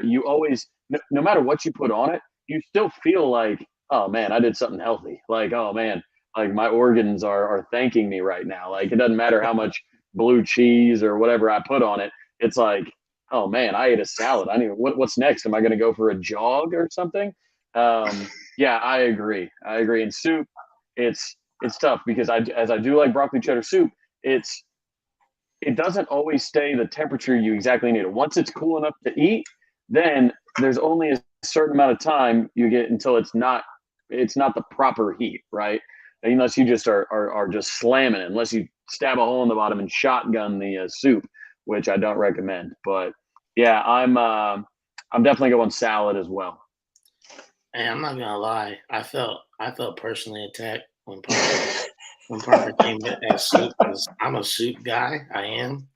You always, no matter what you put on it, you still feel like, oh man, I did something healthy. Like, oh man, like my organs are thanking me right now. Like it doesn't matter how much blue cheese or whatever I put on it. It's like, oh man, I ate a salad. What's next? Am I going to go for a jog or something? Yeah, I agree. And soup, it's tough because as I do like broccoli cheddar soup, it doesn't always stay the temperature you exactly need it. Once it's cool enough to eat, then there's only a certain amount of time you get until it's not the proper heat, right? Unless you just are just slamming it, unless you stab a hole in the bottom and shotgun the soup, which I don't recommend. But yeah, I'm definitely going salad as well. And I'm not gonna lie, I felt personally attacked when Parker came to ask soup because I'm a soup guy. I am.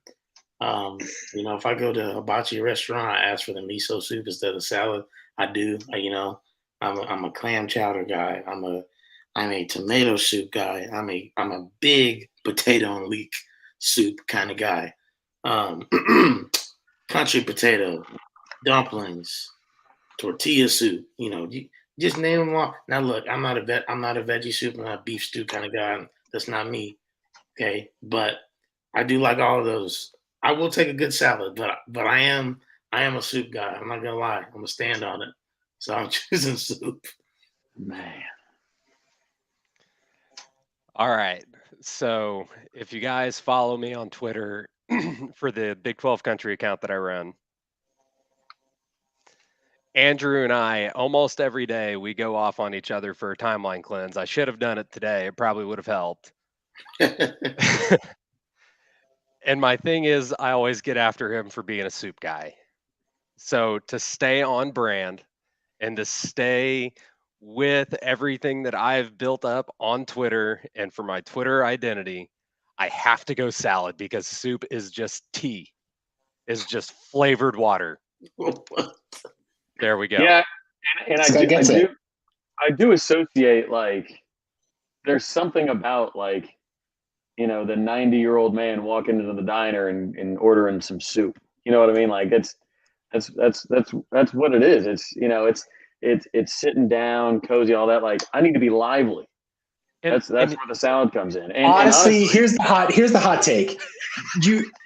If I go to a hibachi restaurant, I ask for the miso soup instead of salad. I do. I'm a clam chowder guy. I'm a tomato soup guy. I'm a big potato and leek soup kind of guy. Country potato, dumplings, tortilla soup. You just name them all. Now look, I'm not a veggie soup. I'm not a beef stew kind of guy. That's not me. Okay, but I do like all of those. I will take a good salad, but I am a soup guy. I'm not gonna lie. I'm gonna stand on it. So I'm choosing soup. Man. All right. So if you guys follow me on Twitter for the Big 12 Country account that I run, Andrew and I, almost every day, we go off on each other for a timeline cleanse. I should have done it today. It probably would have helped. And my thing is, I always get after him for being a soup guy. So to stay on brand and to stay with everything that I've built up on Twitter and for my Twitter identity, I have to go salad because soup is just tea, is just flavored water. There we go. Yeah, and I do associate like there's something about like the 90-year-old man walking into the diner and ordering some soup. You know what I mean? Like that's what it is. It's sitting down, cozy, all that. Like I need to be lively. That's where the salad comes in. And honestly, here's the hot take.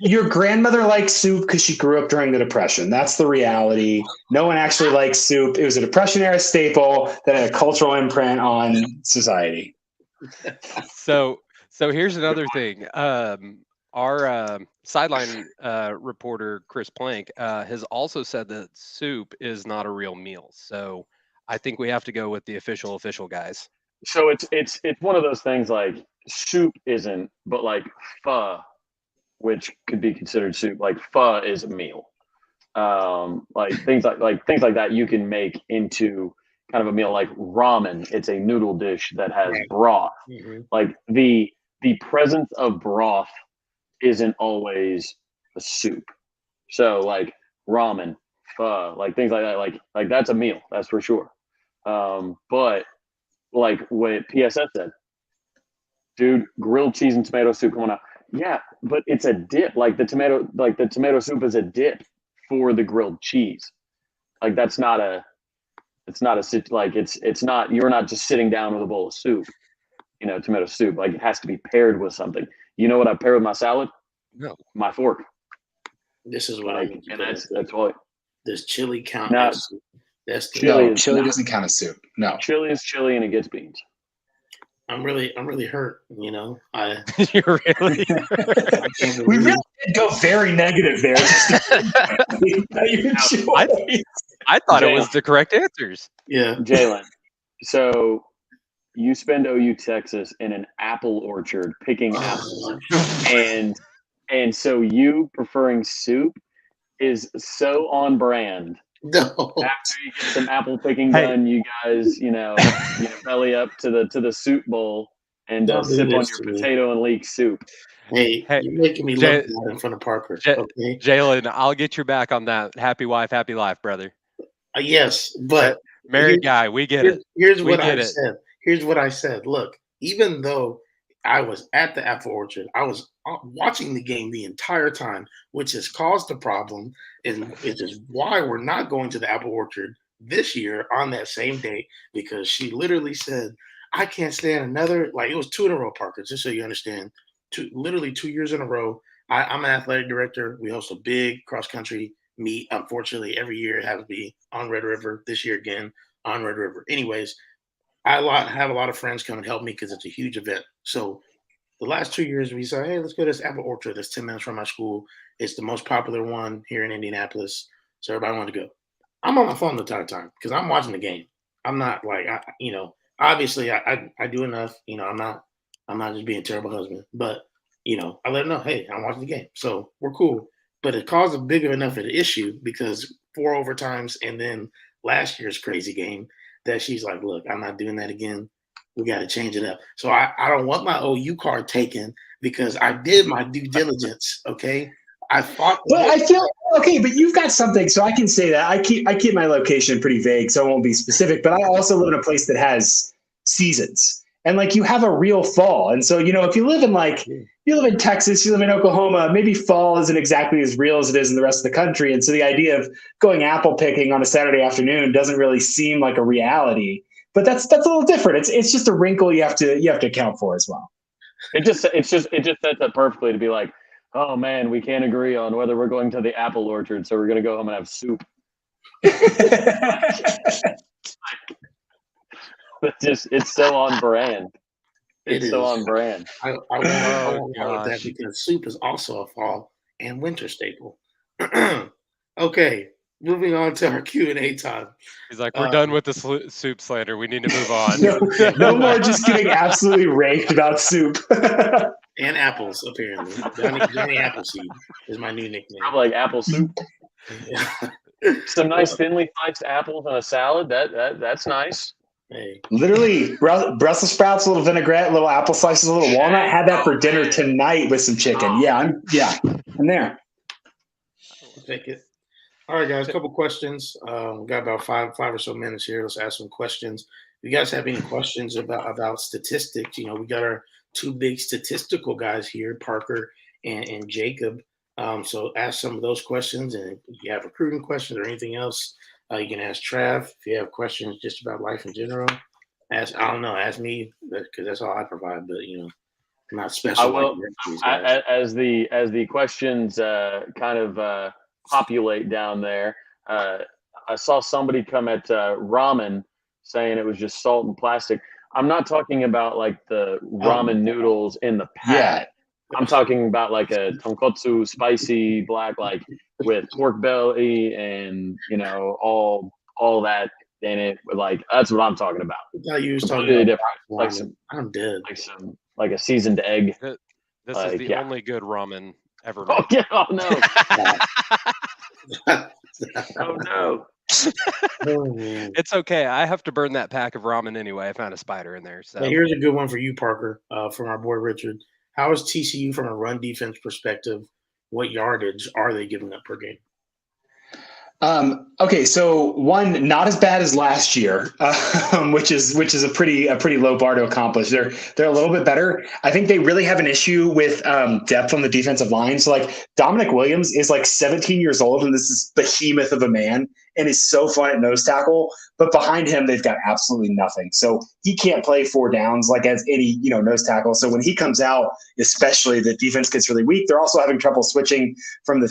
Your grandmother liked soup because she grew up during the Depression. That's the reality. No one actually likes soup. It was a Depression era staple that had a cultural imprint on society. So here's another thing. Our sideline reporter Chris Plank has also said that soup is not a real meal. So I think we have to go with the official guys. So it's one of those things like soup isn't, but like pho, which could be considered soup, like pho is a meal. Like things like that you can make into kind of a meal. Like ramen, it's a noodle dish that has broth. Mm-hmm. Like the presence of broth isn't always a soup. So like ramen, pho, like things like that, like that's a meal, that's for sure. But like what PSS said, dude, grilled cheese and tomato soup, come on out. Yeah, but it's a dip. Like the tomato soup is a dip for the grilled cheese. Like it's not you're not just sitting down with a bowl of soup, tomato soup. Like it has to be paired with something. You know what I pair with my salad? No. My fork. This is what I need to and that's why. Does chili count No, as soup? That's the chili doesn't count as soup. No. Chili is chili and it gets beans. I'm really hurt. You're really. We really did go very negative there. I thought it was the correct answers. Yeah, Jalen. So you spend OU Texas in an apple orchard picking apples, and so you preferring soup is so on brand. no. After you get some apple picking done, you guys, belly up to the soup bowl and sip on your potato and leek soup. Hey, you're making me look bad in front of Parker. Okay, Jalen, I'll get your back on that. Happy wife, happy life, brother. Yes, but married guy, we get it. Here's what I said. Here's what I said. Look, even though I was at the apple orchard, I was watching the game the entire time, which has caused the problem, and which is why we're not going to the apple orchard this year on that same day, because she literally said, I can't stand another, like it was 2 in a row, Parker, just so you understand, literally 2 years in a row. I'm an athletic director. We host a big cross-country meet. Unfortunately, every year it has to be on Red River. This year again, on Red River. Anyways, I have a lot of friends come and help me because it's a huge event. So the last 2 years, we said, hey, let's go to this apple orchard that's 10 minutes from my school. It's the most popular one here in Indianapolis. So everybody wanted to go. I'm on my phone the entire time because I'm watching the game. I'm not like, obviously I do enough. I'm not just being a terrible husband, but, I let them know, hey, I'm watching the game. So we're cool. But it caused a bigger enough of an issue because 4 overtimes and then last year's crazy game that she's like, look, I'm not doing that again. We got to change it up. So I don't want my OU card taken because I did my due diligence. Okay. I fought. But I feel okay, but you've got something. So I can say that I keep my location pretty vague, so I won't be specific, but I also live in a place that has seasons. And like you have a real fall. And so, if you live in Texas, you live in Oklahoma, maybe fall isn't exactly as real as it is in the rest of the country. And so the idea of going apple picking on a Saturday afternoon doesn't really seem like a reality. But that's a little different. It's just a wrinkle you have to account for as well. It just sets up perfectly to be like, oh man, we can't agree on whether we're going to the apple orchard, so we're gonna go home and have soup. It's so on brand. It's so on brand. I won't with that because soup is also a fall and winter staple. Okay, moving on to our Q&A time. He's like, we're done with the soup slander. We need to move on. No more just getting absolutely raked about soup. And apples, apparently. Johnny Appleseed is my new nickname. I'm like apple soup. Some nice thinly sliced apples on a salad. That's nice. Hey. Literally, Brussels sprouts, a little vinaigrette, a little apple slices, a little walnut. Had that for dinner tonight with some chicken. Yeah, I'm there. I'll take it. All right, guys, a couple questions. We got about five or so minutes here. Let's ask some questions. If you guys have any questions about statistics, we got our two big statistical guys here, Parker and Jacob. So ask some of those questions, and if you have recruiting questions or anything else, you can ask Trav. If you have questions just about life in general, ask me because that's all I provide. But I'm not special. I will, these guys. as the questions kind of populate down there. I saw somebody come at ramen saying it was just salt and plastic. I'm not talking about like the ramen noodles in the pack. I'm talking about like a tonkotsu spicy black, like with pork belly and all that in it. Like that's what I'm talking about. I used Completely different. Like I'm dead. Like a seasoned egg. This is the only good ramen ever made. Oh, yeah, oh no. Oh no. It's okay. I have to burn that pack of ramen anyway. I found a spider in there. So here's a good one for you, Parker, from our boy Richard. How is TCU from a run defense perspective? What yardage are they giving up per game? Okay, so one, not as bad as last year, which is a pretty low bar to accomplish. They're a little bit better. I think they really have an issue with depth on the defensive line. So like Dominic Williams is like 17 years old, and this is behemoth of a man, and is so fun at nose tackle. But behind him, they've got absolutely nothing. So he can't play 4 downs like as any nose tackle. So when he comes out, especially, the defense gets really weak. They're also having trouble switching from the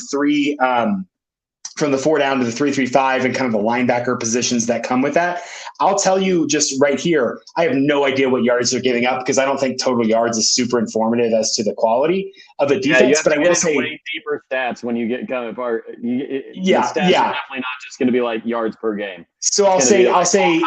4 down to the 3-3-5 and kind of the linebacker positions that come with that. I'll tell you just right here, I have no idea what yards they're giving up because I don't think total yards is super informative as to the quality of a defense. But I will say way deeper stats when you get kind of part. The stats are definitely not just going to be like yards per game. So I'll say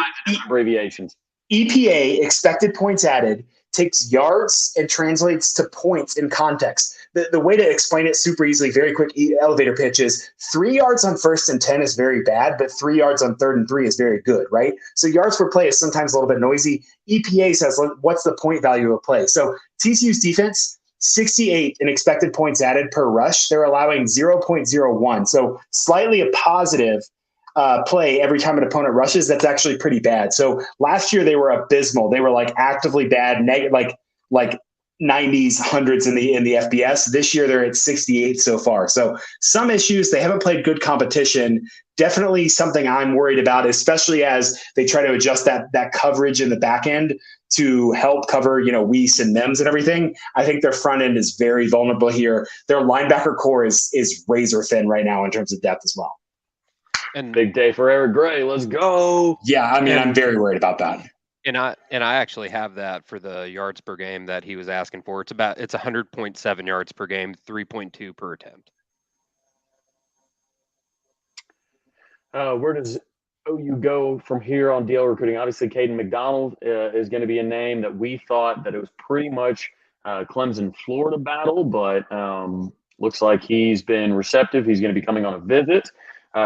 abbreviations. EPA, expected points added, takes yards and translates to points in context. The way to explain it super easily, very quick elevator pitch is 3 yards on 1st and 10 is very bad, but 3 yards on 3rd and 3 is very good, right? So yards per play is sometimes a little bit noisy. EPA says, what's the point value of a play? So TCU's defense, 68 in expected points added per rush. They're allowing 0.01. So slightly a positive play every time an opponent rushes. That's actually pretty bad. So last year they were abysmal. They were like actively bad, like 90s, hundreds in the FBS. This year they're at 68 so far. So some issues. They haven't played good competition. Definitely something I'm worried about, especially as they try to adjust that coverage in the back end to help cover, Weiss and Mims and everything. I think their front end is very vulnerable here. Their linebacker core is razor thin right now in terms of depth as well. And big day for Eric Gray. Let's go. Yeah, I mean, I'm very worried about that. And I actually have that for the yards per game that he was asking for. It's 100.7 yards per game, 3.2 per attempt. Where does OU go from here on DL recruiting? Obviously, Caden McDonald is going to be a name that we thought that it was pretty much Clemson, Florida battle, but looks like he's been receptive. He's going to be coming on a visit.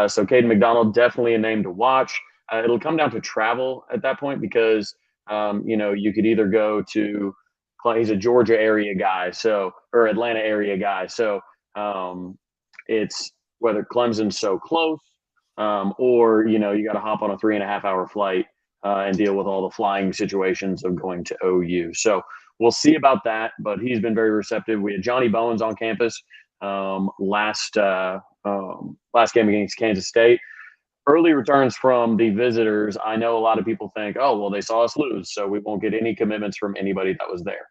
So Caden McDonald, definitely a name to watch. It'll come down to travel at that point because, you could either go to – he's a Georgia area guy, or Atlanta area guy. So it's whether Clemson's so close or, you got to hop on a 3.5-hour flight and deal with all the flying situations of going to OU. So we'll see about that, but he's been very receptive. We had Johnny Bowens on campus last game against Kansas State. Early returns from the visitors. I know a lot of people think, oh, well, they saw us lose, so we won't get any commitments from anybody that was there.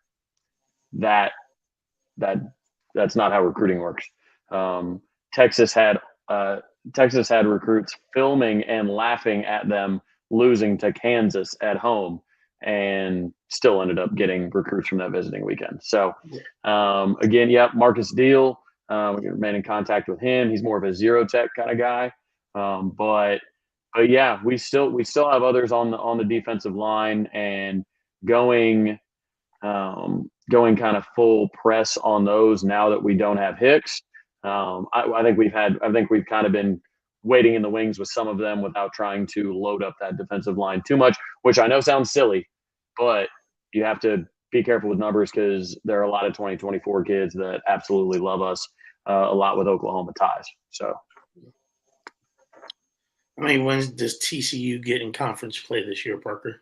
That's not how recruiting works. Texas had recruits filming and laughing at them losing to Kansas at home, and still ended up getting recruits from that visiting weekend. So again, Marcus Deal. We remain in contact with him. He's more of a zero tech kind of guy. But yeah, we still have others on the defensive line and going kind of full press on those now that we don't have Hicks. I think we've kind of been waiting in the wings with some of them without trying to load up that defensive line too much, which I know sounds silly, but you have to be careful with numbers because there are a lot of 2024 kids that absolutely love us, a lot with Oklahoma ties. So. How many wins does TCU get in conference play this year, Parker?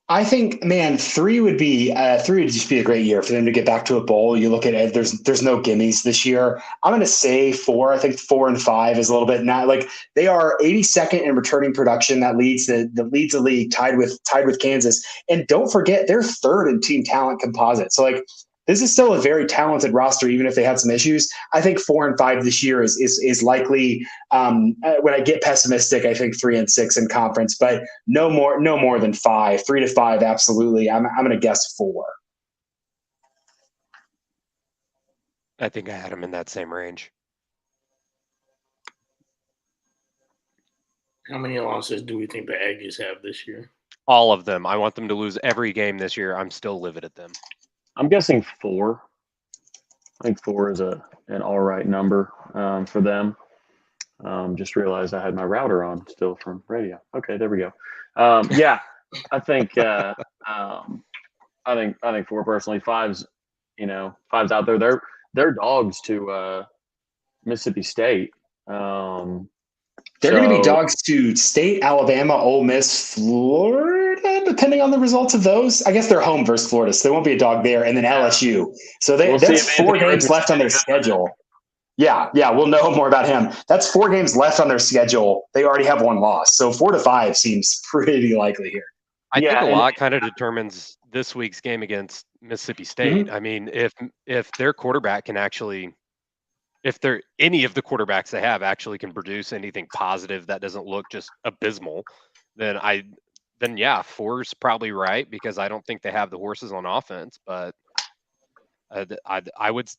I think, man, three would just be a great year for them to get back to a bowl. You look at it, there's no gimmies this year. I'm going to say 4. I think 4 and 5 is a little bit not like they are 82nd in returning production. That leads the league tied with Kansas. And don't forget, they're 3rd in team talent composite. So like this is still a very talented roster, even if they had some issues. I think 4 and 5 this year is likely. When I get pessimistic, I think 3 and 6 in conference, but no more than 5. 3 to 5, absolutely. I'm going to guess 4. I think I had them in that same range. How many losses do we think the Aggies have this year? All of them. I want them to lose every game this year. I'm still livid at them. I'm guessing 4. I think 4 is an all right number for them. Just realized I had my router on still from radio. Okay, there we go. Yeah, I think 4 personally. 5's out there. They're dogs to Mississippi State. They're going to be dogs to State, Alabama, Ole Miss, Florida, depending on the results of those. I guess they're home versus Florida, so they won't be a dog there, and then LSU. So that's 4 games left on their schedule. Yeah, we'll know more about him. That's 4 games left on their schedule. They already have 1 loss, so 4 to 5 seems pretty likely here. I think a lot kind of determines this week's game against Mississippi State. Mm-hmm. I mean, if their quarterback can actually, if any of the quarterbacks they have actually can produce anything positive that doesn't look just abysmal, then 4's probably right, because I don't think they have the horses on offense. But I would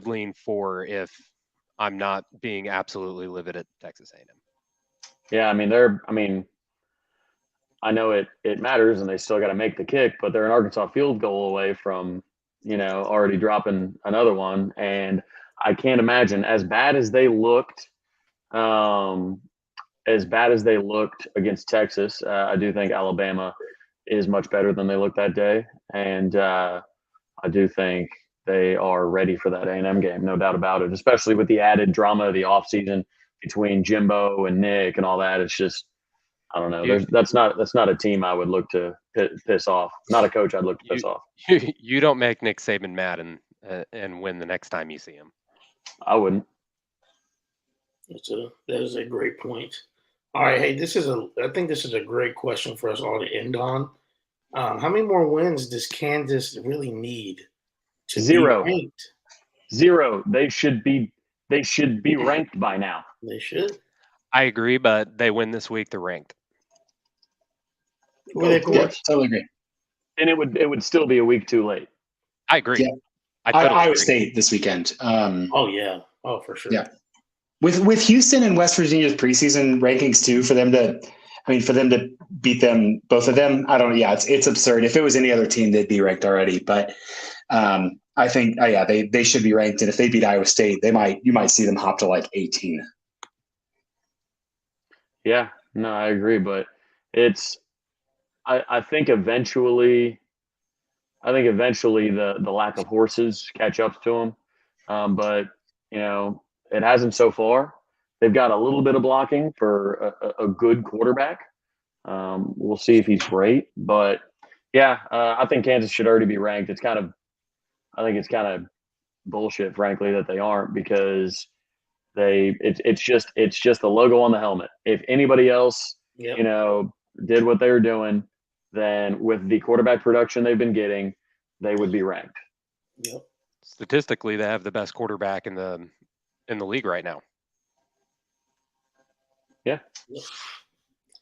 lean 4 if I'm not being absolutely livid at Texas A&M. Yeah, I know it matters, and they still got to make the kick, but they're an Arkansas field goal away from, already dropping another one. And I can't imagine, as bad as they looked against Texas, I do think Alabama is much better than they looked that day. And I do think they are ready for that A&M game, no doubt about it, especially with the added drama of the offseason between Jimbo and Nick and all that. It's just, I don't know. That's not a team I would look to piss off. Not a coach I'd look to piss off. You don't make Nick Saban mad and win the next time you see him. I wouldn't. That is a great point. All right, hey, I think this is a great question for us all to end on. How many more wins does Kansas really need to 0. be ranked? 0. They should be ranked by now. They should. I agree, but they win this week, they're ranked. Yeah, totally agree. And it would still be a week too late. I agree. Yeah. Iowa State this weekend. Oh yeah. Oh, for sure. Yeah. With Houston and West Virginia's preseason rankings too, for them to beat them, both of them, I don't know. Yeah, it's absurd. If it was any other team, they'd be ranked already. But I think, they should be ranked. And if they beat Iowa State, you might see them hop to like 18. Yeah, no, I agree. But I think eventually the lack of horses catch up to them. But it hasn't so far. They've got a little bit of blocking for a good quarterback. We'll see if he's great, but yeah, I think Kansas should already be ranked. I think it's kind of bullshit, frankly, that they aren't, because it's just the logo on the helmet. If anybody else, did what they were doing, then with the quarterback production they've been getting, they would be ranked. Yep. Statistically, they have the best quarterback in the league right now. Yeah.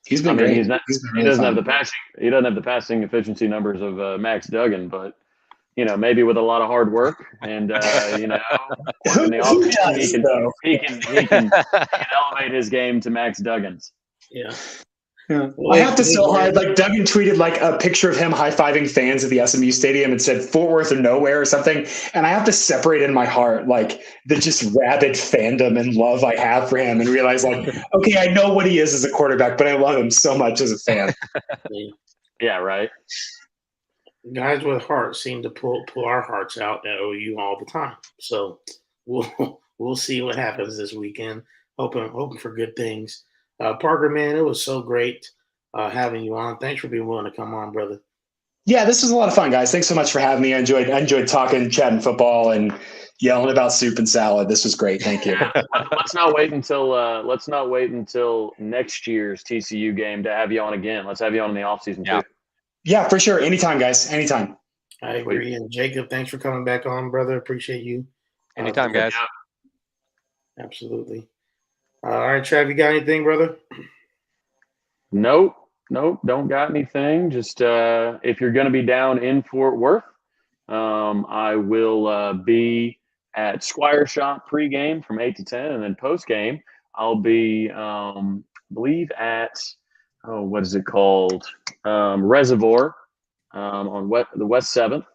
He's been great. He doesn't have the passing efficiency numbers of Max Duggan, but maybe with a lot of hard work and in the offseason, he can elevate his game to Max Duggan's. Yeah. Yeah. I have to so hard. Like Duggan tweeted like a picture of him high-fiving fans at the SMU stadium and said Fort Worth or nowhere or something. And I have to separate in my heart like the just rabid fandom and love I have for him and realize like, okay, I know what he is as a quarterback, but I love him so much as a fan. Yeah, right. Guys with hearts seem to pull our hearts out at OU all the time. So we'll see what happens this weekend. Hoping for good things. Parker, man, it was so great having you on. Thanks for being willing to come on, brother. Yeah, this was a lot of fun, guys. Thanks so much for having me. I enjoyed talking, chatting football, and yelling about soup and salad. This was great. Thank you. Let's not wait until next year's TCU game to have you on again. Let's have you on in the offseason too. Yeah, for sure. Anytime, guys. Anytime. I agree. And Jacob, thanks for coming back on, brother. Appreciate you. Anytime, guys. Absolutely. All right, Trav, you got anything, brother? Nope, don't got anything. Just if you're going to be down in Fort Worth, I will be at Squire Shop pregame from 8 to 10, and then postgame I'll be, believe at what is it called, Reservoir on the West 7th,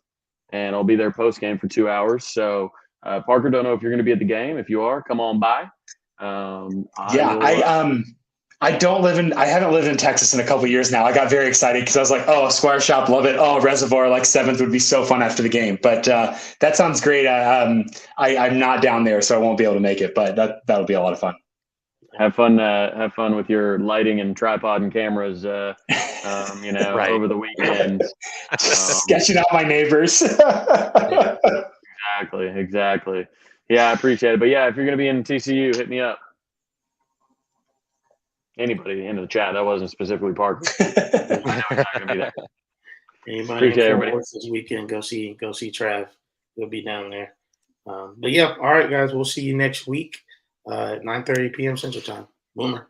and I'll be there postgame for 2 hours. So Parker, don't know if you're going to be at the game. If you are, come on by. I haven't lived in Texas in a couple of years now. I got very excited because I was like, oh, Squire Shop, love it. Oh, Reservoir, like 7th would be so fun after the game. But that sounds great. I'm not down there, so I won't be able to make it, but that'll be a lot of fun. Have fun with your lighting and tripod and cameras, Right. over the weekend. Sketching out my neighbors. Exactly. Yeah, I appreciate it. But yeah, if you're going to be in TCU, hit me up. Anybody in the chat, that wasn't specifically Parker. Anybody in Fort Worth this weekend, go see Trav. He'll be down there. But yeah, all right, guys, we'll see you next week at 9:30 p.m. Central Time. Boomer.